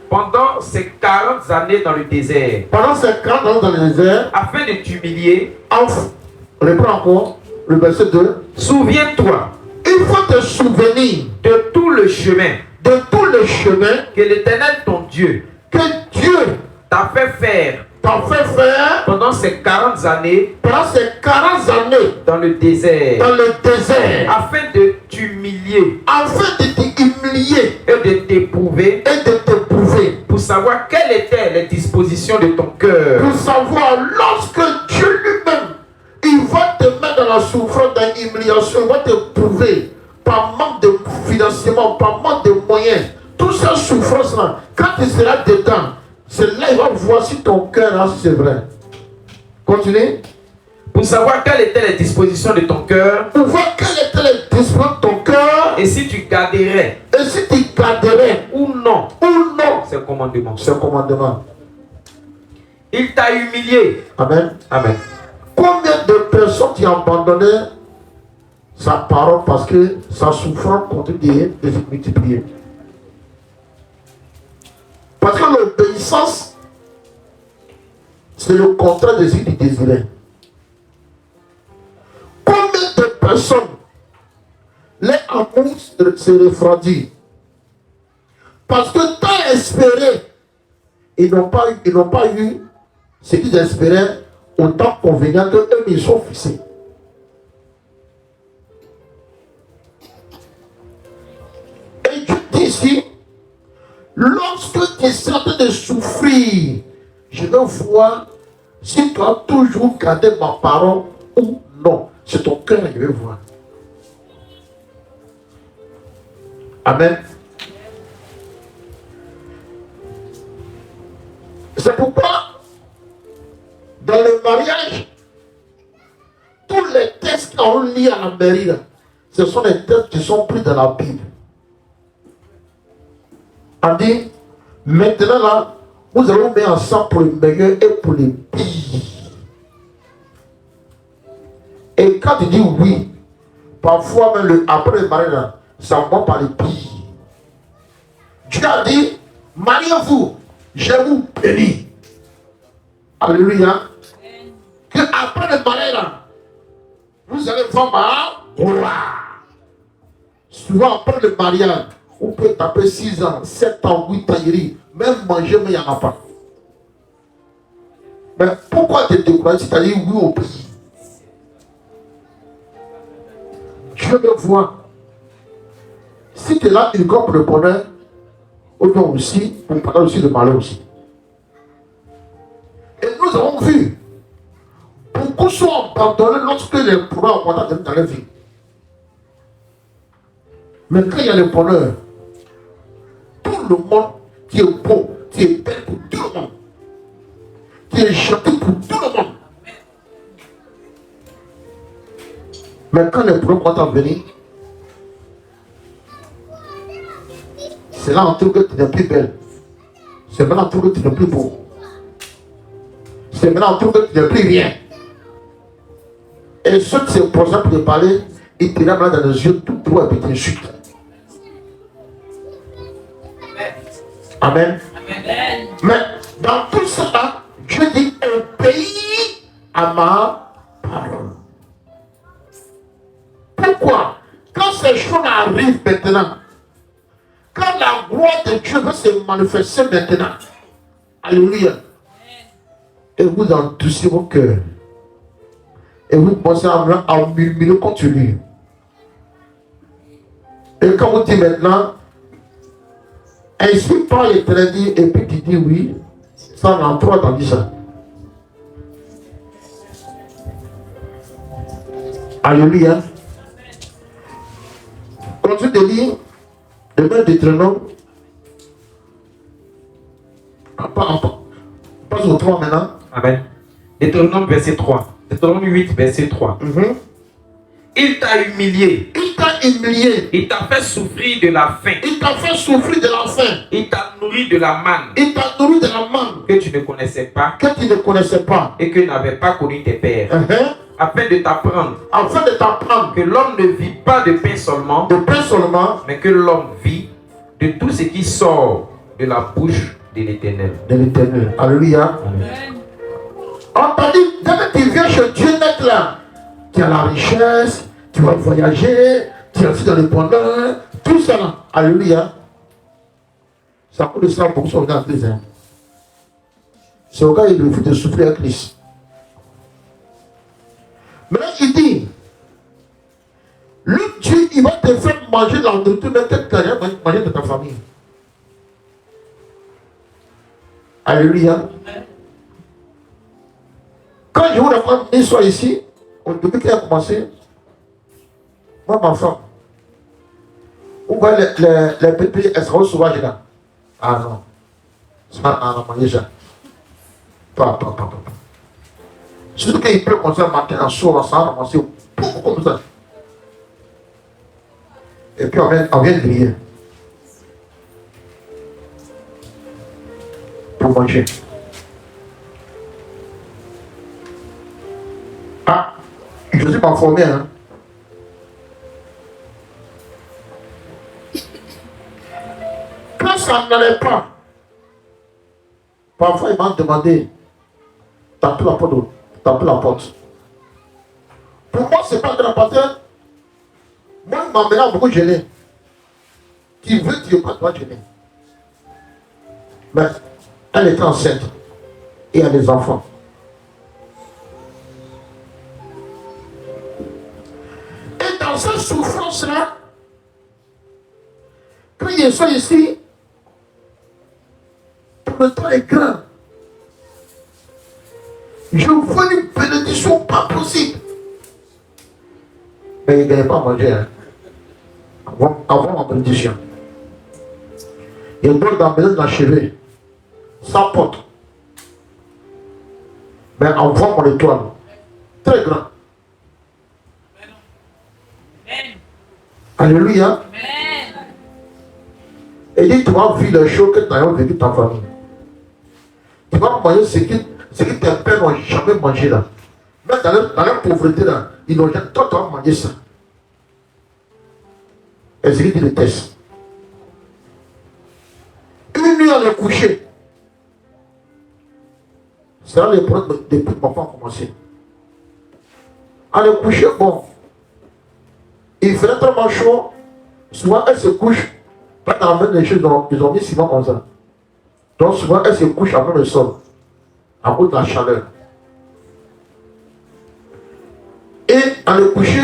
pendant ces 40 années dans le désert. Afin de t'humilier. Reprends encore le verset 2. Souviens-toi. Il faut te souvenir de tout le chemin que l'Éternel ton Dieu t'a fait faire pendant ces 40 années dans le désert afin de t'humilier et de t'éprouver pour savoir quelles étaient les dispositions de ton cœur, pour savoir lorsque Dieu lui-même il va te mettre dans la souffrance, dans l'humiliation, il va te prouver par manque de financement, par manque de moyens. Toutes ces souffrances-là, quand tu seras dedans, c'est là il va voir si ton cœur, là, c'est vrai. Continue. Pour savoir quelles étaient les dispositions de ton cœur. Pour voir quelles étaient les dispositions de ton cœur. Et si tu garderais. Ou non. Ces commandements. Ces commandements. Il t'a humilié. Amen. Amen. Combien de personnes qui ont abandonné sa parole parce que sa souffrance continue de se multiplier? Parce que l'obéissance, c'est le contraire de ce qu'il désirait. Combien de personnes, les amours se refroidissent parce que tant espéré, ils n'ont pas eu ce qu'ils espéraient autant convenient qu'eux, ils sont fixés. Et Dieu dit ici, lorsque tu es en train de souffrir, je veux voir si tu as toujours gardé ma parole ou non. C'est ton cœur que je veux voir. Amen. C'est pourquoi, dans le mariage, tous les textes qu'on lit à la mairie, ce sont des textes qui sont pris dans la Bible. On dit, maintenant là, nous allons mettre ensemble pour le meilleur et pour le pire. Et quand tu dis oui, parfois même après le mariage, ça va par le pire. Dieu a dit, mariez-vous, je vous bénis. Alléluia. Que après le mariage, vous allez voir ma gloire. Souvent après le mariage, on peut taper 6 ans, 7 ans, 8 ans, même manger, mais il n'y en a pas. Mais pourquoi te décourager si tu as dit oui au pays? Dieu veut voir. Si tu es là, il compte le bonheur, autant aussi, on parle aussi de malheur aussi. Et nous avons vu, beaucoup sont abandonnés lorsque les problèmes augmentent dans leur vie. Mais quand il y a le bonheur, tout le monde qui est beau, qui est belle pour tout le monde, qui est gentil pour tout le monde. Mais quand les problèmes vont venir, c'est là en tout que tu n'es plus belle. C'est maintenant en tout que tu n'es plus beau. C'est maintenant en tout que tu n'es plus rien. Et ceux qui se posent pour te parler, ils te regardent dans les yeux tout droit et puis t'insultent. Amen. Amen. Mais dans tout ça, Dieu dit obéis à ma parole. Pourquoi? Quand ces choses arrivent maintenant, quand la gloire de Dieu va se manifester maintenant, alléluia, et vous endoucissez vos cœurs, et vous commencez à murmurer contre lui. Et quand vous dites maintenant, ainsi par l'Éternel dit, et puis tu dis oui, ça en trois t'en dit ça. Alléluia. Continue de lire le même Deutéronome. Passe au 3 maintenant. Amen. Deutéronome verset 3. Deutéronome 8 verset 3. Il t'a humilié. Il t'a humilié. Il t'a fait souffrir de la faim. Il t'a fait souffrir de la faim. Il t'a nourri de la manne. Il t'a nourri de la manne. Que tu ne connaissais pas. Que tu ne connaissais pas. Et que n'avaient pas connu tes pères. Afin de t'apprendre. Afin de t'apprendre. Que l'homme ne vit pas de pain seulement. De pain seulement. Mais que l'homme vit de tout ce qui sort de la bouche de l'Éternel. De l'Éternel. Alléluia. On t'a dit, dès que tu viens chez Dieu net là, tu as la richesse, tu vas voyager, tu es aussi dans le bonheur, tout ça là. Alléluia. Ça coûte de ça pour son dans les airs. C'est au cas où il refuse de souffrir avec Christ. Mais là, il dit, le Dieu, il va te faire manger la nourriture, mais peut-être qu'il va manger de ta famille. Alléluia. Quand je vous demande une soit ici, au début qu'il a commencé, moi, ma femme, on voit les pépés, elles seront sauvages là. Ah non. Ça, on a mangé ça. Pas. Surtout qu'il peut commencer à matin en soir, ça a ramassé beaucoup comme ça. Et puis on vient griller. Pour manger. Je suis pas formé, hein. Quand ça n'allait pas, parfois il m'a demandé, taper la porte, taper la porte. Pour moi, c'est pas grand pasteur. Moi, ma mère a beaucoup gêné. Qui veut dire pas doit gêner. Mais elle est enceinte et a des enfants. Et dans cette souffrance-là, quand je suis ici, le temps est grand. Je vois une bénédiction pas possible. Mais il ne gagne pas à manger. Hein. Avant ma bénédiction. Il doit dans la maison d'achever. Sans porte. Mais envoie mon étoile. Très grand. Alléluia. Et dit, tu vas vivre les choses que tu as vécu ta famille. Tu vas manger ce que tes pères n'ont jamais mangé là. Même dans la pauvreté là, ils n'ont jamais. Toi, tu vas manger ça. Et c'est ce qu'ils détestent. Une nuit à le coucher. C'est là les problèmes depuis que ma femme a commencé. À le coucher, bon. Il fait tellement chaud. Souvent, elle se couche. Quand on amène les choses, ils ont mis ciment comme ça. Donc souvent, elle se couche avant le sol. À cause de la chaleur. Et à le coucher,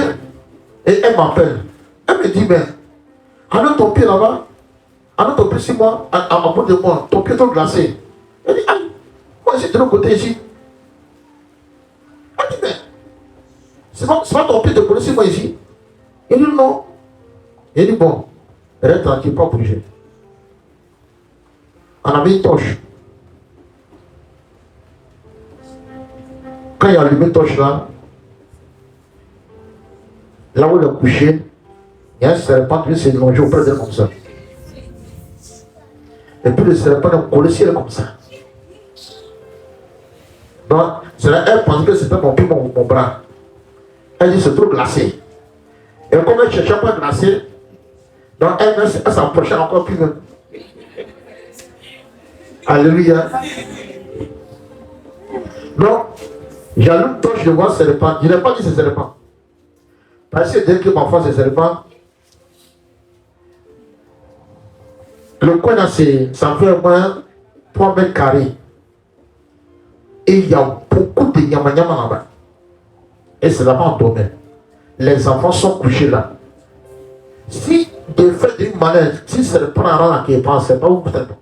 et elle m'appelle. Elle me dit, mais, alors ton pied là-bas, alors ton pied sur moi, à bout de moi, ton pied est glacé. Elle dit, ah, moi c'est de l'autre côté ici. Elle dit, mais, c'est pas ton pied de coller sur moi ici. Il dit, non. Il dit, bon, reste tranquille, pas bouger. On a mis une torche. Quand il a allumé une torche là où il est couché, il y a un serpent qui s'est longé auprès d'elle comme ça. Et puis le serpent a collé sur elle comme ça. Donc, elle pensait que c'était mon pied, mon bras. Elle dit c'est trop glacé. Et comme elle ne cherchait pas glacé, donc elle s'approchait encore plus même. Alléluia. Donc, j'allume torche, je vois serpent. Je n'ai pas dit c'est serpent. Parce que dès que ma foi c'est serpent, le coin là, ça fait au moins 3 mètres carrés. Et il y a beaucoup de nyama-nyama là-bas. Et c'est là-bas en domaine. Les enfants sont couchés là. Si de fait d'une manière, si serpent là qui pense, c'est pas où peut-être.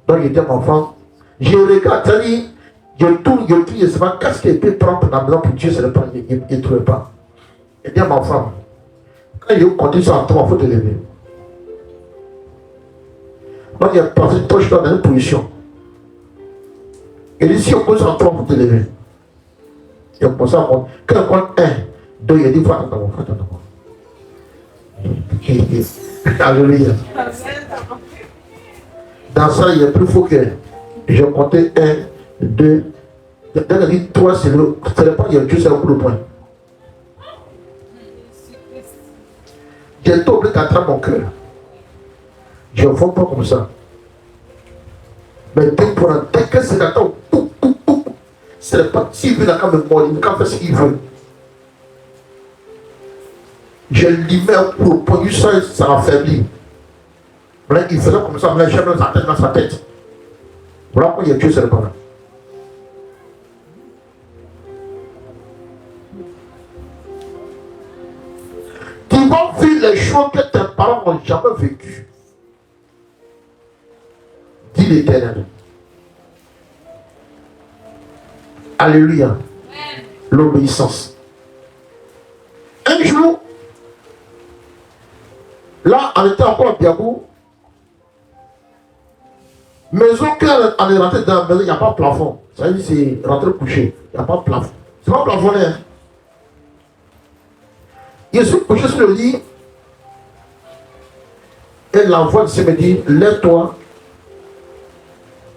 Donc il dit à mon enfant, je regarde, c'est-à-dire, je tourne, je sais pas, qu'est-ce qu'il peut prendre dans la maison pour tuer serpent, il ne trouvait pas. Il dit à ma femme, quand il continue sur un toit, il faut te lever. Donc il a passé une torche dans une position. Il dit, si on pose un toit, il faut te lever. Il a commencé à monter. Quand on compte 1, 2, il a dit, va dans Alléluia. Dans ça, il est plus faux que j'ai compté 1, 2, il a dit 3, c'est le pas, il y a Dieu, c'est le coup de poing. J'ai été obligé d'attraper mon cœur. Je ne vois pas comme ça. Mais dès que c'est la temps, c'est pas s'il veut la me mordre, il peut faire ce qu'il veut. Je lui mets un coup de poing, ça affaiblit. Voilà, il faisait comme ça, mais jamais dans sa tête. Voilà pourquoi il y a Dieu, c'est le pas là. Tu vas vivre les choses que tes parents n'ont jamais vécues. Dis l'Éternel. Alléluia. L'obéissance. Un jour, là, on était encore à Biabou. Maison qu'on est rentré dans la maison, il n'y a pas de plafond. Ça veut dire c'est rentré couché. Il n'y a pas de plafond. C'est pas plafonné. Hein? Je suis couché sur le lit. Et la voix de me dit, lève-toi,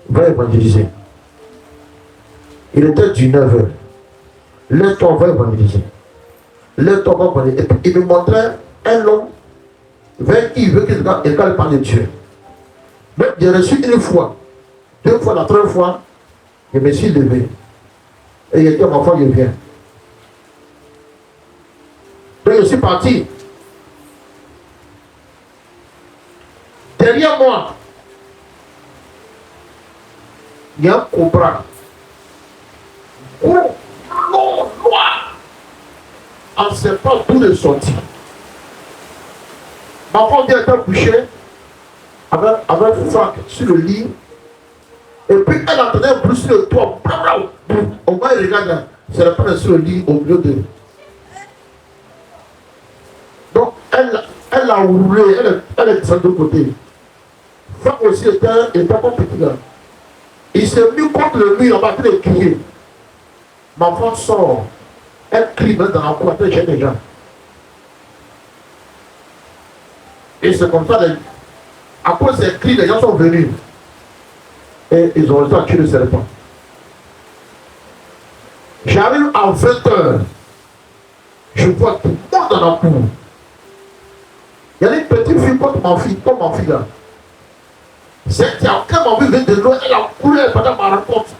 va évangéliser. Il était du 9h. Lève-toi, va évangéliser. Lève-toi, et puis il me montrait un homme vers qui il veut qu'il parle de Dieu. Donc j'ai reçu une fois, 2 fois, la 3e fois, je me suis levé. Et il était mon frère, je viens. Donc je suis parti. Derrière moi, il y a un cobra. Gros, long, noir. On ne sait pas d'où il est sorti. Ma femme était couchée avec Franck sur le lit. Et puis elle entendait un bruit sur le toit. Au moins, il regarde, c'est la femme sur le lit au milieu de. Donc, elle a roulé, elle est de l'autre côté. Franck aussi était pas petit là. Il s'est mis contre le mur, il a battu les crier. Ma femme sort. Elle crie dans la cour, elle gêne les gens. Et c'est comme ça, à cause de ces cris, les gens sont venus. Et ils ont réussi à tuer le serpent. J'arrive à 20h. Je vois tout le monde dans la cour. Il y a une petite fille comme ma fille là. C'est quand ma fille vient de loin, elle a couru pendant ma rencontre.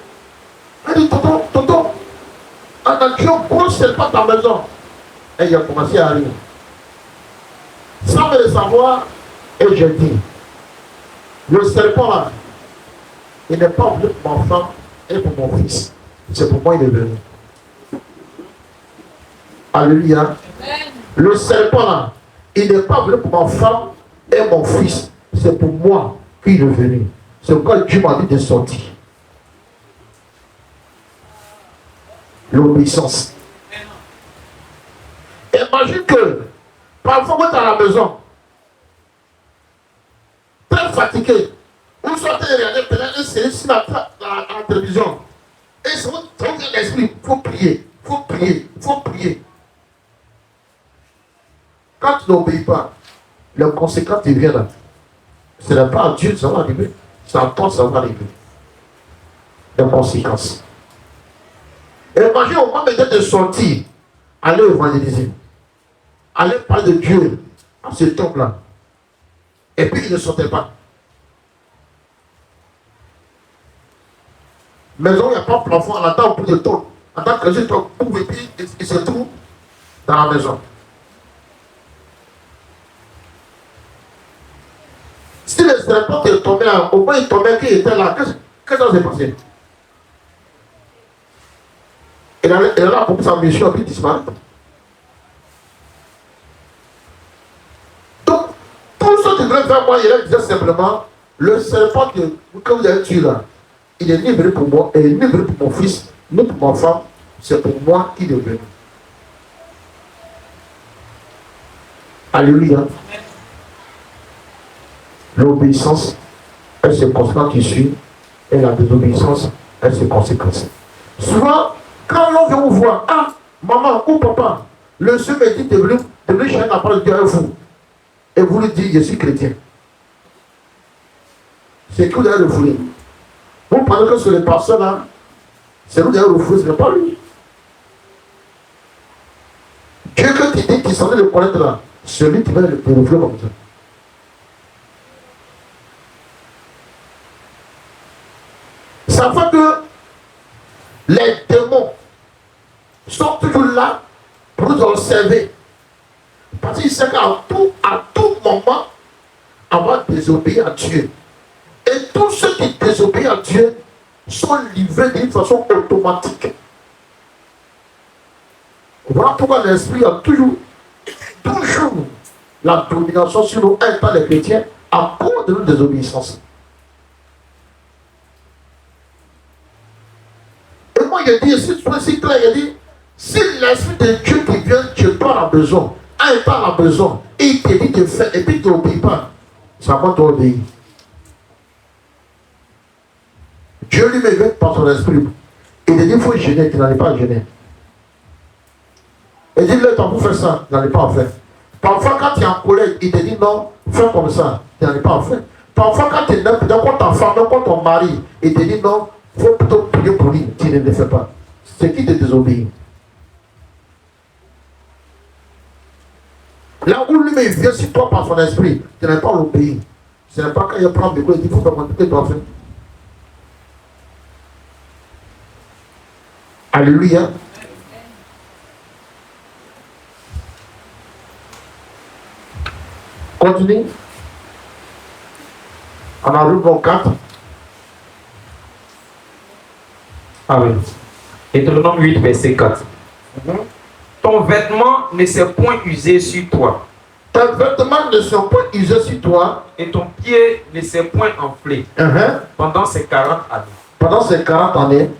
Elle dit, tonton, on a tué un gros serpent dans la maison. Et il a commencé à rire. Sans me le savoir, et j'ai dit, le serpent là, il n'est pas venu pour ma femme et pour mon fils. C'est pour moi il est venu. Alléluia. Le serpent là, il n'est pas venu pour ma femme et mon fils. C'est pour moi qu'il est venu. C'est pourquoi Dieu m'a dit de sortir. L'obéissance. Imagine que parfois vous êtes à la maison, très fatigué, vous sortez et regardez peut-être une série sur la télévision. Et c'est votre esprit, il faut prier, il faut prier, il faut prier. Quand tu n'obéis pas, les conséquences qui viennent là, ce n'est pas à Dieu que ça va arriver, c'est à toi que ça va arriver. Les conséquences. Et imagine au moment de sortir, aller évangéliser, aller parler de Dieu à ce temps-là. Et puis il ne sortait pas. Maison, il n'y a pas de plafond, on attend pour de temps. En tant que Jésus, et puis il se trouve dans la maison. Si le serpent est tombé là, au moins il tombait qu'il était là, qu'est-ce qui s'est passé? Il a là pour sa mission, puis il disparaît. Donc, tout ce qui devait faire moi, il disait simplement, le serpent que vous avez tué là, il est livré pour moi, et il est livré pour mon fils, non pour ma femme, c'est pour moi qu'il est venu. Alléluia. L'obéissance, elle se conséquence qui suit, et la désobéissance, elle se conséquence. Souvent, quand l'on vient vous voir, ah, maman ou papa, le Seigneur me dit de venir chercher la parole de Dieu à vous. Et vous lui dites, je suis chrétien. C'est que vous allez le fouler. Vous pensez que c'est le pasteur là, c'est vous qui allez le fouler, ce n'est pas lui. Dieu que tu dis qu'il s'en est le connaître là, c'est lui qui va le fouler comme ça. Ça fait que les démons sont toujours là pour nous observer. Parce qu'ils savent qu'à tout moment, on va désobéir à Dieu. Et tous ceux qui désobéissent à Dieu sont livrés d'une façon automatique. Voilà pourquoi l'Esprit a toujours la domination sur nous, étant les chrétiens, à cause de notre désobéissance. Et moi, il dit, si clair, il dit, si l'Esprit de Dieu qui vient, tu pas la besoin, un pas la besoin, et il te dit de faire, et puis tu n'obéis pas, ça va t'obéir. Dieu lui-même vient par son esprit. Il te dit, il faut gêner, tu n'allais pas gêner. Il dit, le temps pour faire ça, tu n'allais pas en faire. Parfois, quand tu es en colère, il te dit, non, fais comme ça, tu n'allais pas en faire. Parfois, quand tu es contre ta femme, contre ton mari, il te dit, non, il faut plutôt prier pour lui, tu ne le fais pas. C'est qui te désobéit. Là où lui vient sur toi par son esprit, tu n'es pas l'obéir. Ce n'est pas quand il prend le coup et dit il faut faire ce que tu dois faire. Alléluia. Continue. On arrive au 4. Amen. Deutéronome 8, verset 4. Ton vêtement ne s'est point usé sur toi. Tes vêtements ne sont pas usés sur toi. Et ton pied ne s'est point enflé pendant ces 40 années. Pendant ces 40 années.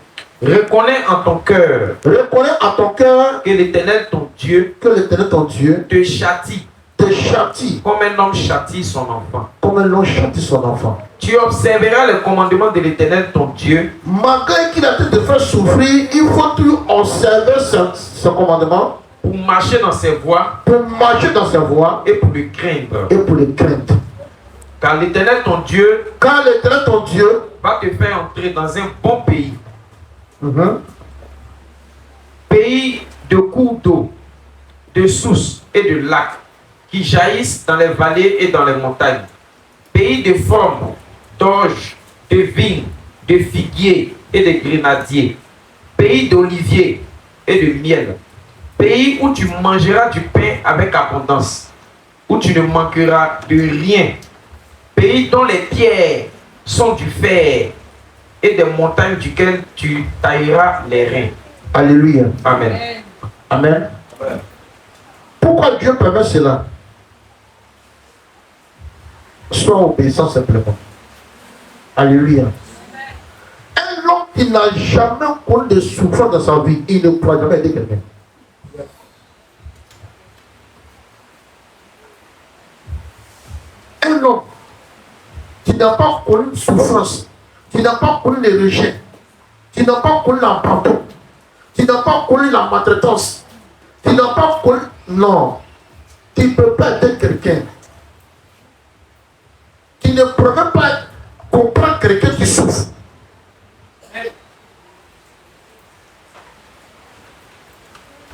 Reconnais en ton cœur. Reconnais en ton cœur que l'Éternel ton Dieu. Que l'Éternel ton Dieu te châtie. Te châtie. Comme un homme châtie son enfant. Comme un homme châtie son enfant. Tu observeras les commandements de l'Éternel ton Dieu. Malgré qu'il a te faire souffrir, il faut toujours observer ce commandement. Pour marcher dans ses voies. Pour marcher dans ses voies. Et pour le craindre. Et pour le craindre. Car l'Éternel ton Dieu. Car l'Éternel ton Dieu va te faire entrer dans un bon pays. Pays de cours d'eau, de sources et de lacs qui jaillissent dans les vallées et dans les montagnes. Pays de formes, d'orge, de vignes, de figuiers et de grenadiers. Pays d'oliviers et de miel. Pays où tu mangeras du pain avec abondance, où tu ne manqueras de rien. Pays dont les pierres sont du fer et des montagnes duquel tu tailleras les reins. Alléluia. Amen. Amen. Amen. Pourquoi Dieu permet cela? Sois obéissant simplement. Alléluia. Un homme qui n'a jamais connu de souffrance dans sa vie, il ne pourra jamais aider quelqu'un. Un homme qui n'a pas connu de souffrance, qui n'a pas connu les rejets, qui n'a pas connu l'abandon, qui n'a pas connu la maltraitance, qui n'a pas connu... Non. Qui ne peut pas aider quelqu'un. Qui ne peut même pas comprendre quelqu'un qui souffre.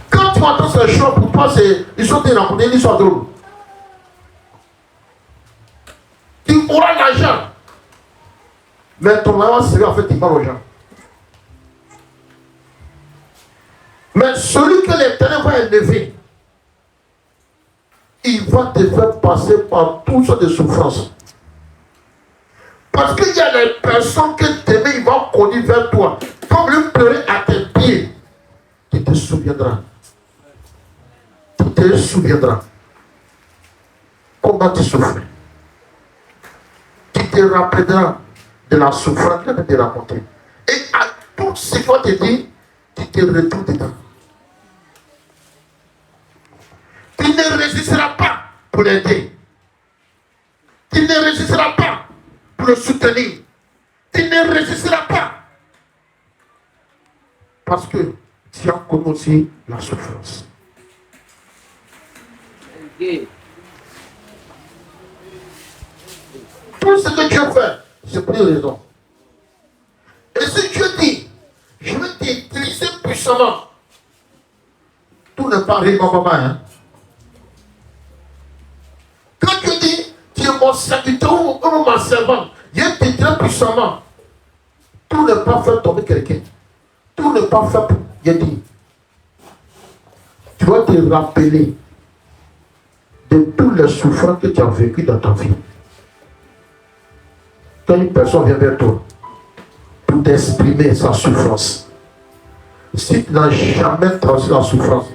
Quand tu entends ces choses, pour toi, ils sont racontés une histoire drôle. Tu auras l'argent. Mais ton argent sera fait du mal aux gens. Mais celui que l'Éternel va élever, il va te faire passer par toutes sortes de souffrances. Parce qu'il y a des personnes que t'aimer, il va conduire vers toi. Comme lui pleurer à tes pieds. Tu te souviendras. Tu te souviendras. Comment tu souffrais. Tu te rappelleras de la souffrance que tu t'es racontée. Et à tout ce qu'on te dit, tu te retrouves dedans. Tu ne résisteras pas pour l'aider. Tu ne résisteras pas pour le soutenir. Tu ne résisteras pas. Parce que tu as connu aussi la souffrance. Tout ce que Dieu fait, c'est pour une raison. Et si Dieu dit, je vais t'utiliser puissamment, tout n'est pas réellement maman, hein. Quand Dieu dit, tu es mon serviteur ou ma servante, je vais t'utiliser puissamment, tout n'est pas fait tomber quelqu'un. Tout n'est pas fait pour. Dieu dit, tu vas te rappeler de toutes les souffrances que tu as vécues dans ta vie. Quand une personne vient vers toi pour t'exprimer sa souffrance, si tu n'as jamais traversé la souffrance,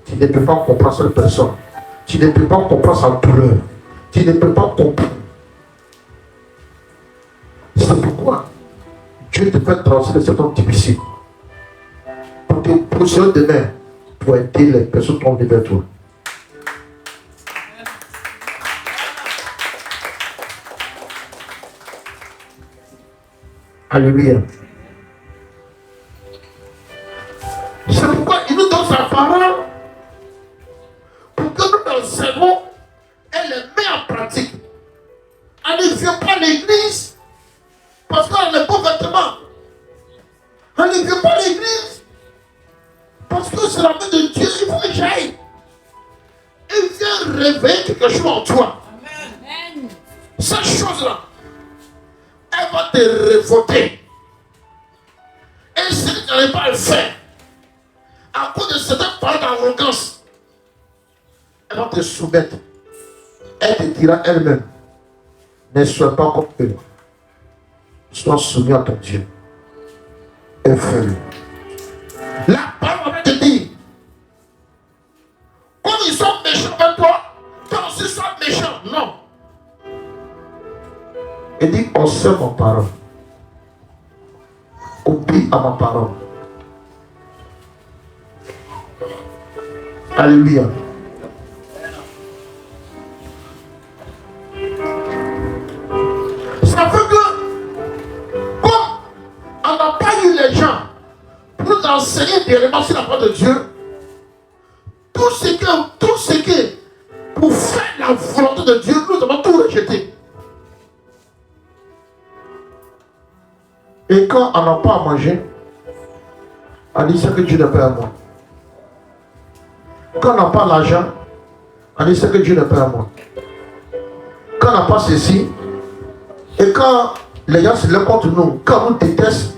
tu ne peux pas comprendre cette personne. Tu ne peux pas comprendre sa douleur. Tu ne peux pas comprendre. C'est pourquoi Dieu te fait traverser des situations difficiles pour te positionner demain pour aider les personnes qui ont venir vers toi. Alléluia. C'est pourquoi il nous donne sa parole pour que nous l'observons et les met en pratique. On ne vient pas à l'église parce qu'on a les beaux vêtements. On ne vient pas à l'église parce que c'est la main de Dieu. Il faut que j'aille. Il vient quelque chose en toi. Amen. Cette chose-là, elle va te révolter. Et si tu n'arrives pas à le faire, à cause de certaines paroles d'arrogance, elle va te soumettre. Elle te dira elle-même, ne sois pas comme eux. Sois soumis à ton Dieu. Et fais-le. La parole va te dire, comme ils sont méchants avec toi, toi aussi sois méchant. Non. Elle dit, observe ma parole. Obéis à ma parole. Alléluia. Ça fait que, comme on n'a pas eu les gens pour nous enseigner directement sur la parole de Dieu, tout ce que pour faire la volonté de Dieu, nous avons tout rejeté. Et quand on n'a pas à manger, on dit c'est que Dieu n'est pas à moi. Quand on n'a pas l'argent, on dit c'est que Dieu n'est pas à moi. Quand on n'a pas ceci, et quand les gens se lèvent contre nous, quand on nous déteste,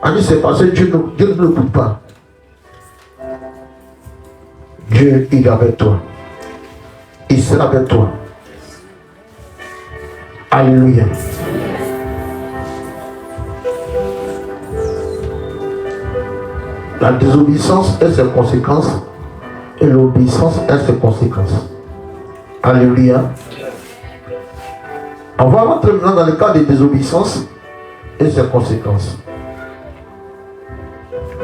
on dit c'est parce que Dieu ne nous écoute pas. Dieu, il est avec toi. Il sera avec toi. Alléluia. La désobéissance a ses conséquences et l'obéissance a ses conséquences. Alléluia. On va rentrer maintenant dans le cas de désobéissance et ses conséquences.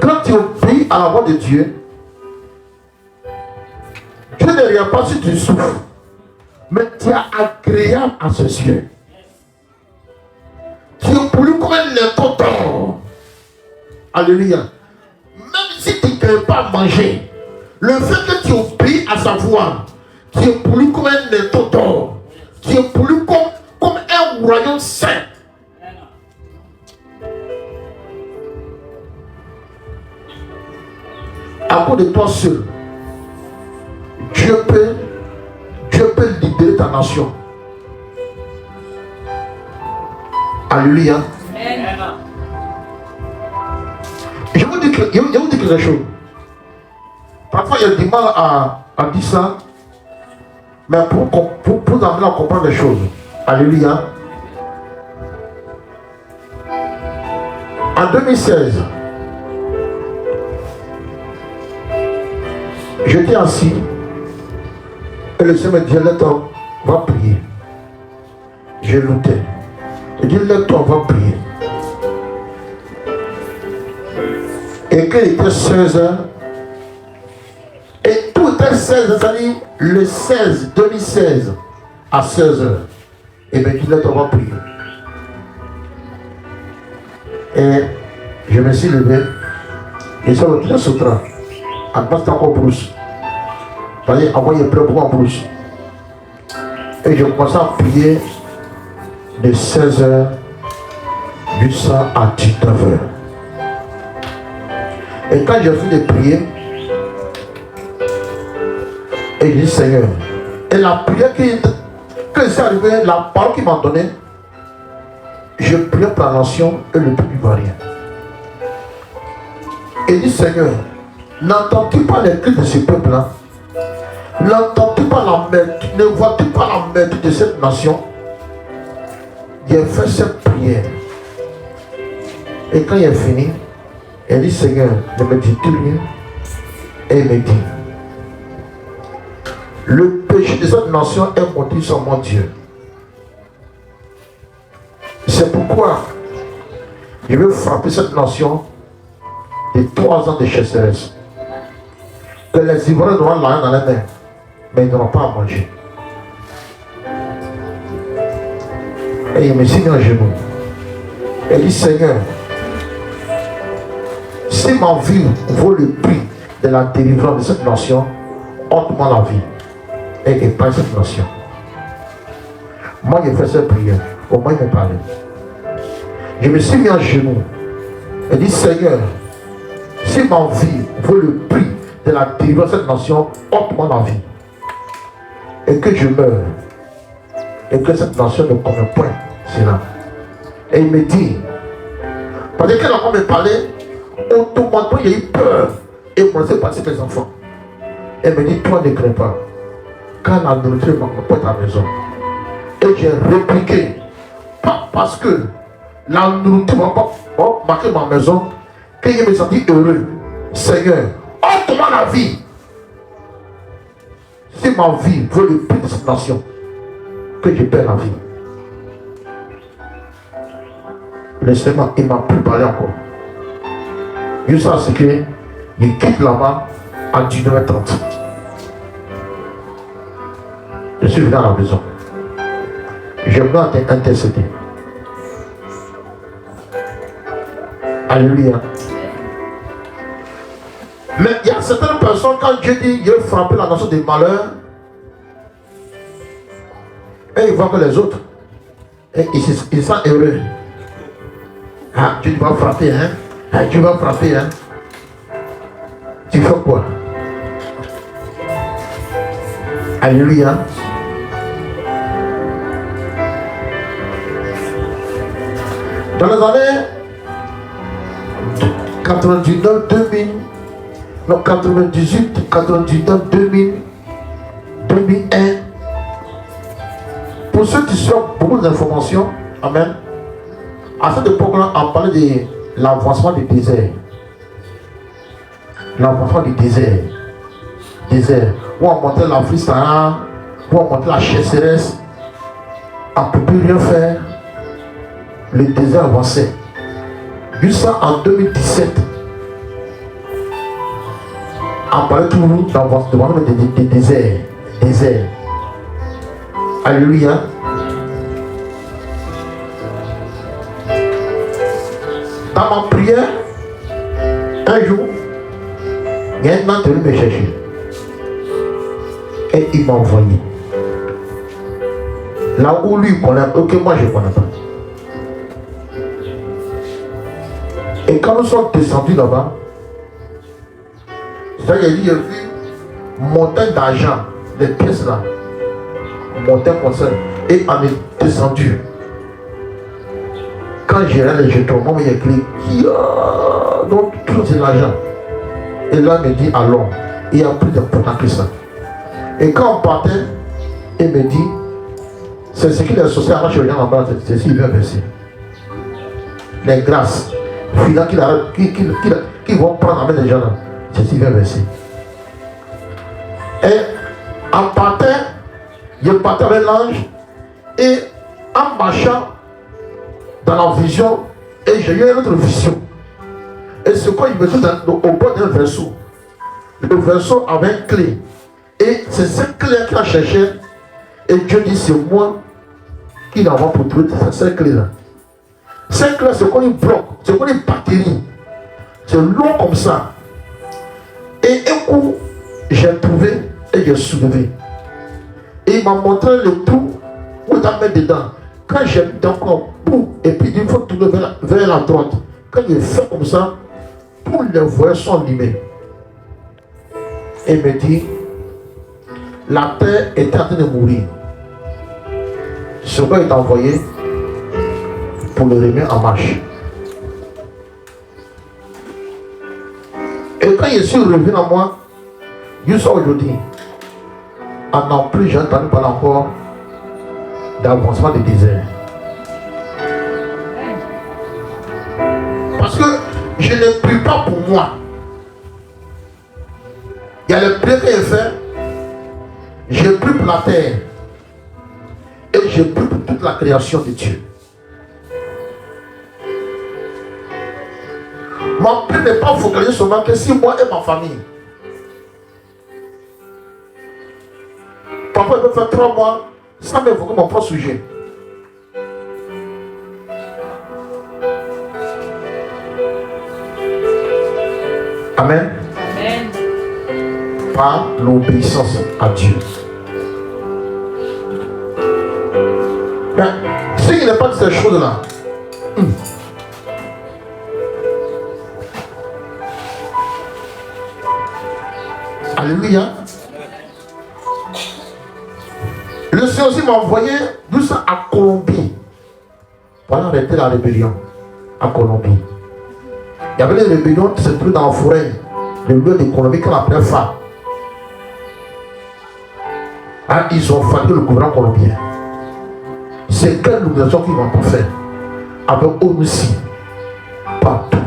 Quand tu obéis à la voix de Dieu, Dieu ne regarde pas si tu souffres, mais tu es agréable à ses yeux. Tu es pour lui comme un laiton d'or. Alléluia. Même si tu ne peux pas manger, le fait que tu obéis à sa voix, tu es pour lui comme un laiton d'or. Tu es pour lui comme un royaume saint. À cause de toi seul, Dieu peut libérer ta nation. Alléluia. Je vous dis quelque chose. Parfois, il y a du mal à dire ça, mais pour nous amener à comprendre les choses. Alléluia. En 2016, j'étais assis et le Seigneur me dit, lève-toi, va prier. Je luttais. Il dit, lève-toi, va prier. Et qu'il était 16 heures, et tout était 16 heures, c'est-à-dire le 16, 2016 à 16 heures. Et bien, il dit, lève-toi, va prier. Et je me suis levé, et ça me tenait sur train. En bas, c'était encore brousse. C'est-à-dire, envoyer plein pour en brousse. Et je commençais à prier de 16 heures jusqu'à 19 heures. Et quand j'ai fini de prier, et je dis Seigneur, et la prière que c'est arrivé, la parole qu'il m'a donnée, je priais pour la nation et le peuple ivoirien. Et il dit Seigneur, n'entends-tu pas les cris de ce peuple-là? N'entends-tu pas la merde? Ne vois-tu pas la merde de cette nation? J'ai fait cette prière. Et quand il a fini, il dit Seigneur, ne me dis-tu rien? Et il me dit, le péché de cette nation est monté sur mon Dieu. C'est pourquoi je veux frapper cette nation de 3 ans de chasseresse. Que les Ivoiriens auront la haine dans les mains, mais ils n'auront pas à manger. Et il me signe à genoux. Et il dit Seigneur, si ma vie vaut le prix de la délivrance de cette nation, ôte-moi la vie et épargne cette nation. Moi, j'ai fait cette prière. Au moins, il me parlait. Je me suis mis à genoux et dit Seigneur, si ma vie vaut le prix de la délivrance de cette nation, ôte-moi la vie et que je meure, et que cette nation ne connaît point cela. Et il me dit, parce que quand on me parlait, automatiquement il y a eu peur et on s'est passé les enfants. Elle me dit, toi ne crains pas, quand la nourriture ne manque pas à ta maison. Et j'ai répliqué, pas parce que la nourriture ne va pas marquer ma maison, que je me sentis heureux. Seigneur, ôte-moi la vie. Si ma vie veut le but de cette nation, que je perds la vie. Le Seigneur, il m'a plus parlé encore. Juste ça, c'est que il quitte là-bas à 19h30. Je suis venu à la maison. Je voulais intercéder. Alléluia. Mais il y a certaines personnes, quand Dieu dit il veut frapper la nation des malheurs, et ils voient que les autres, et ils sont heureux. Ah, Dieu va frapper, hein? Ah, Dieu va frapper, hein? Tu fais quoi? Alléluia. Dans les années 99, 2000, non, 98, 99, 2000, 2001, pour ceux qui sont beaucoup d'informations, amen, à cette époque-là, on parlait de l'avancement du désert. L'avancement du désert. Désert. Où on montait la Fristara, où on montait la chasseresse, on ne peut plus rien faire. Le désert avançait. Jusqu'à en 2017, on parlait toujours d'avancement des déserts. Désert. Alléluia. Dans ma prière, un jour, il y a un homme qui est venu me chercher. Et il m'a envoyé. Là où lui connaît, que moi je ne connais pas. Et quand nous sommes descendus là-bas, c'est-à-dire qu'il y a vu montagne d'argent, les pièces là, montagne comme ça, et on est descendu. Quand j'ai regardé les jetons, moi il y a écrit, donc tout c'est l'argent. Et là il me dit, allons, il y a plus d'important que ça. Et quand on partait, il me dit, c'est ce qu'il est associé à la chirurgien là-bas, c'est ce qu'il vient verser. Les grâces. Qui vont prendre avec les gens là. C'est ce qu'il vient verser. Et en partant, je partais avec l'ange et en marchant dans la vision, et j'ai eu une autre vision. Et ce quoi il me dit au bord d'un verso. Le verso avait une clé. Et c'est cette clé qu'il a cherché. Et Dieu dit, c'est moi qui l'envoie pour trouver cette clé-là. Cette clé, c'est comme une bloc, c'est comme une batterie. C'est long comme ça. Et un coup, j'ai trouvé et j'ai soulevé. Et il m'a montré le trou où il a mis dedans. Quand j'ai mis encore, et puis il faut tourner vers la droite. Quand il fait comme ça, tous les voyants sont allumés. Et il me dit, la terre est en train de mourir. Ce gars est envoyé pour le remettre en marche. Et quand je suis revenu à moi, jusqu'à aujourd'hui, on n'a plus jamais entendu parler encore d'avancement du désert. Parce que je ne prie pas pour moi. Il y a le prières que j'ai fait. Je prie pour la terre. Et je prie pour toute la création de Dieu. Mon prière n'est pas focalisée seulement que sur moi et ma famille. Parfois, il peut faire 3 mois sans m'évoquer mon propre sujet. Amen. Amen. Par l'obéissance à Dieu. Mais s'il n'est pas de ces choses-là, Alléluia. Le Seigneur aussi m'a envoyé juste à Colombie pour arrêter la rébellion à Colombie. Il y avait des rébellions qui se trouvaient dans la forêt, le lieu de Colombie qu'on appelait FA. Ah, ils ont fatigué le gouvernement colombien. C'est quelle organisation qu'ils vont pas faire avec eux aussi. Partout.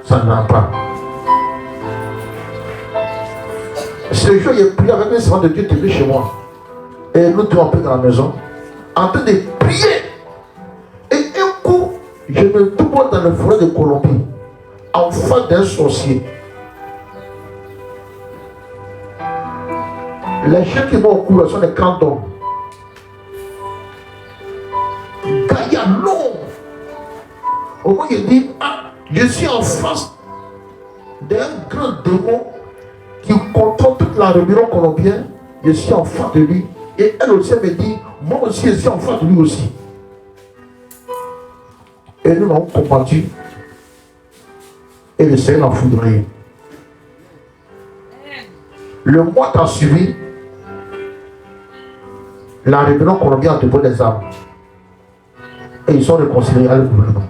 Ça n'a pas. Ce jour, j'ai prié avec un servant de Dieu qui est venu chez moi. Et nous deux, un peu dans la maison, en train de prier. Et un coup, je me trouve dans le forêt de Colombie, en face d'un sorcier. Les chiens qui vont au cours sont des grands hommes. Gaïa long. Au moins, il dit, ah, je suis en face d'un grand démon qui contrôle toute la rébellion colombienne. Je suis en face de lui. Et elle aussi me dit, moi aussi je suis en face de lui aussi. Et nous l'avons combattu. Et le Seigneur l'a foudroyé. Le mois qui a suivi, la rébellion colombienne a déposé des armes. Et ils sont réconciliés avec le gouvernement.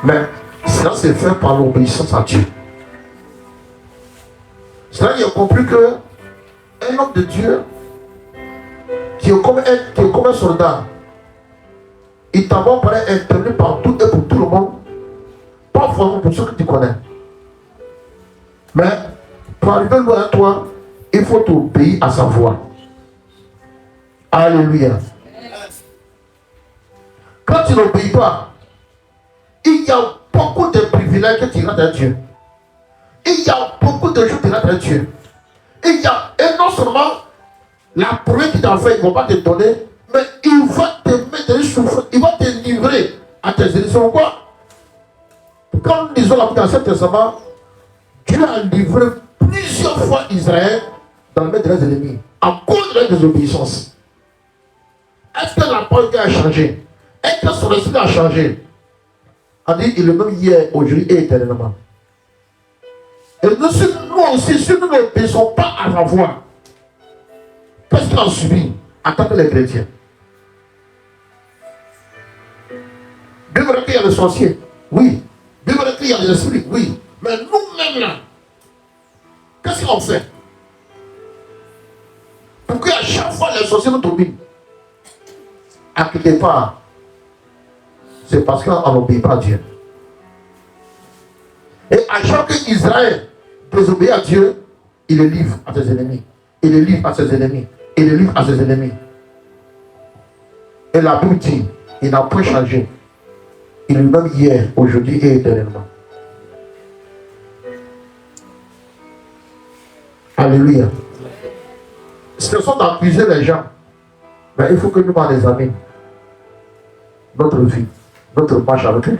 Mais cela s'est fait par l'obéissance à Dieu. Cela, il a compris que un homme de Dieu qui est comme un soldat, il d'abord paraît intervenu partout et pour tout le monde, pas forcément pour ceux que tu connais. Mais pour arriver loin à toi, il faut t'obéir à sa voix. Alléluia. Quand tu n'obéis pas, il y a beaucoup de privilèges que tu rates à Dieu. Il y a beaucoup de choses qui ratent à Dieu. Et non seulement la preuve qu'il t'a fait, il ne va pas te donner, mais il va te mettre une souffrance, il va te livrer à tes ennemis. C'est pourquoi, quand nous lisons l'Ancien Testament, Dieu a livré plusieurs fois Israël dans le main de leurs ennemis, à cause de leur désobéissance. Est-ce que la parole a changé? Est-ce que son esprit a changé? On dit, il est le même hier, aujourd'hui et éternellement. Et nous aussi, si nous n'obéissons pas à la voix, qu'est-ce qu'on a subi en tant que les chrétiens? Bien vrai qu'il y a les sorciers, oui. Bien vrai qu'il y a les esprits, oui. Mais nous-mêmes là, qu'est-ce qu'on fait? Pourquoi à chaque fois les sorciers nous dominent? À quelque part, c'est parce qu'on n'obéit pas à Dieu. Et à chaque fois qu'Israël désobéit à Dieu, il le livre à ses ennemis. Il le livre à ses ennemis. Il le livre à ses ennemis. Et la Bible dit, il n'a point changé. Il est le même hier, aujourd'hui et éternellement. Alléluia. Ce sont d'accuser les gens. Mais il faut que nous en examinions notre vie, notre marche avec lui.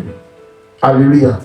Alléluia.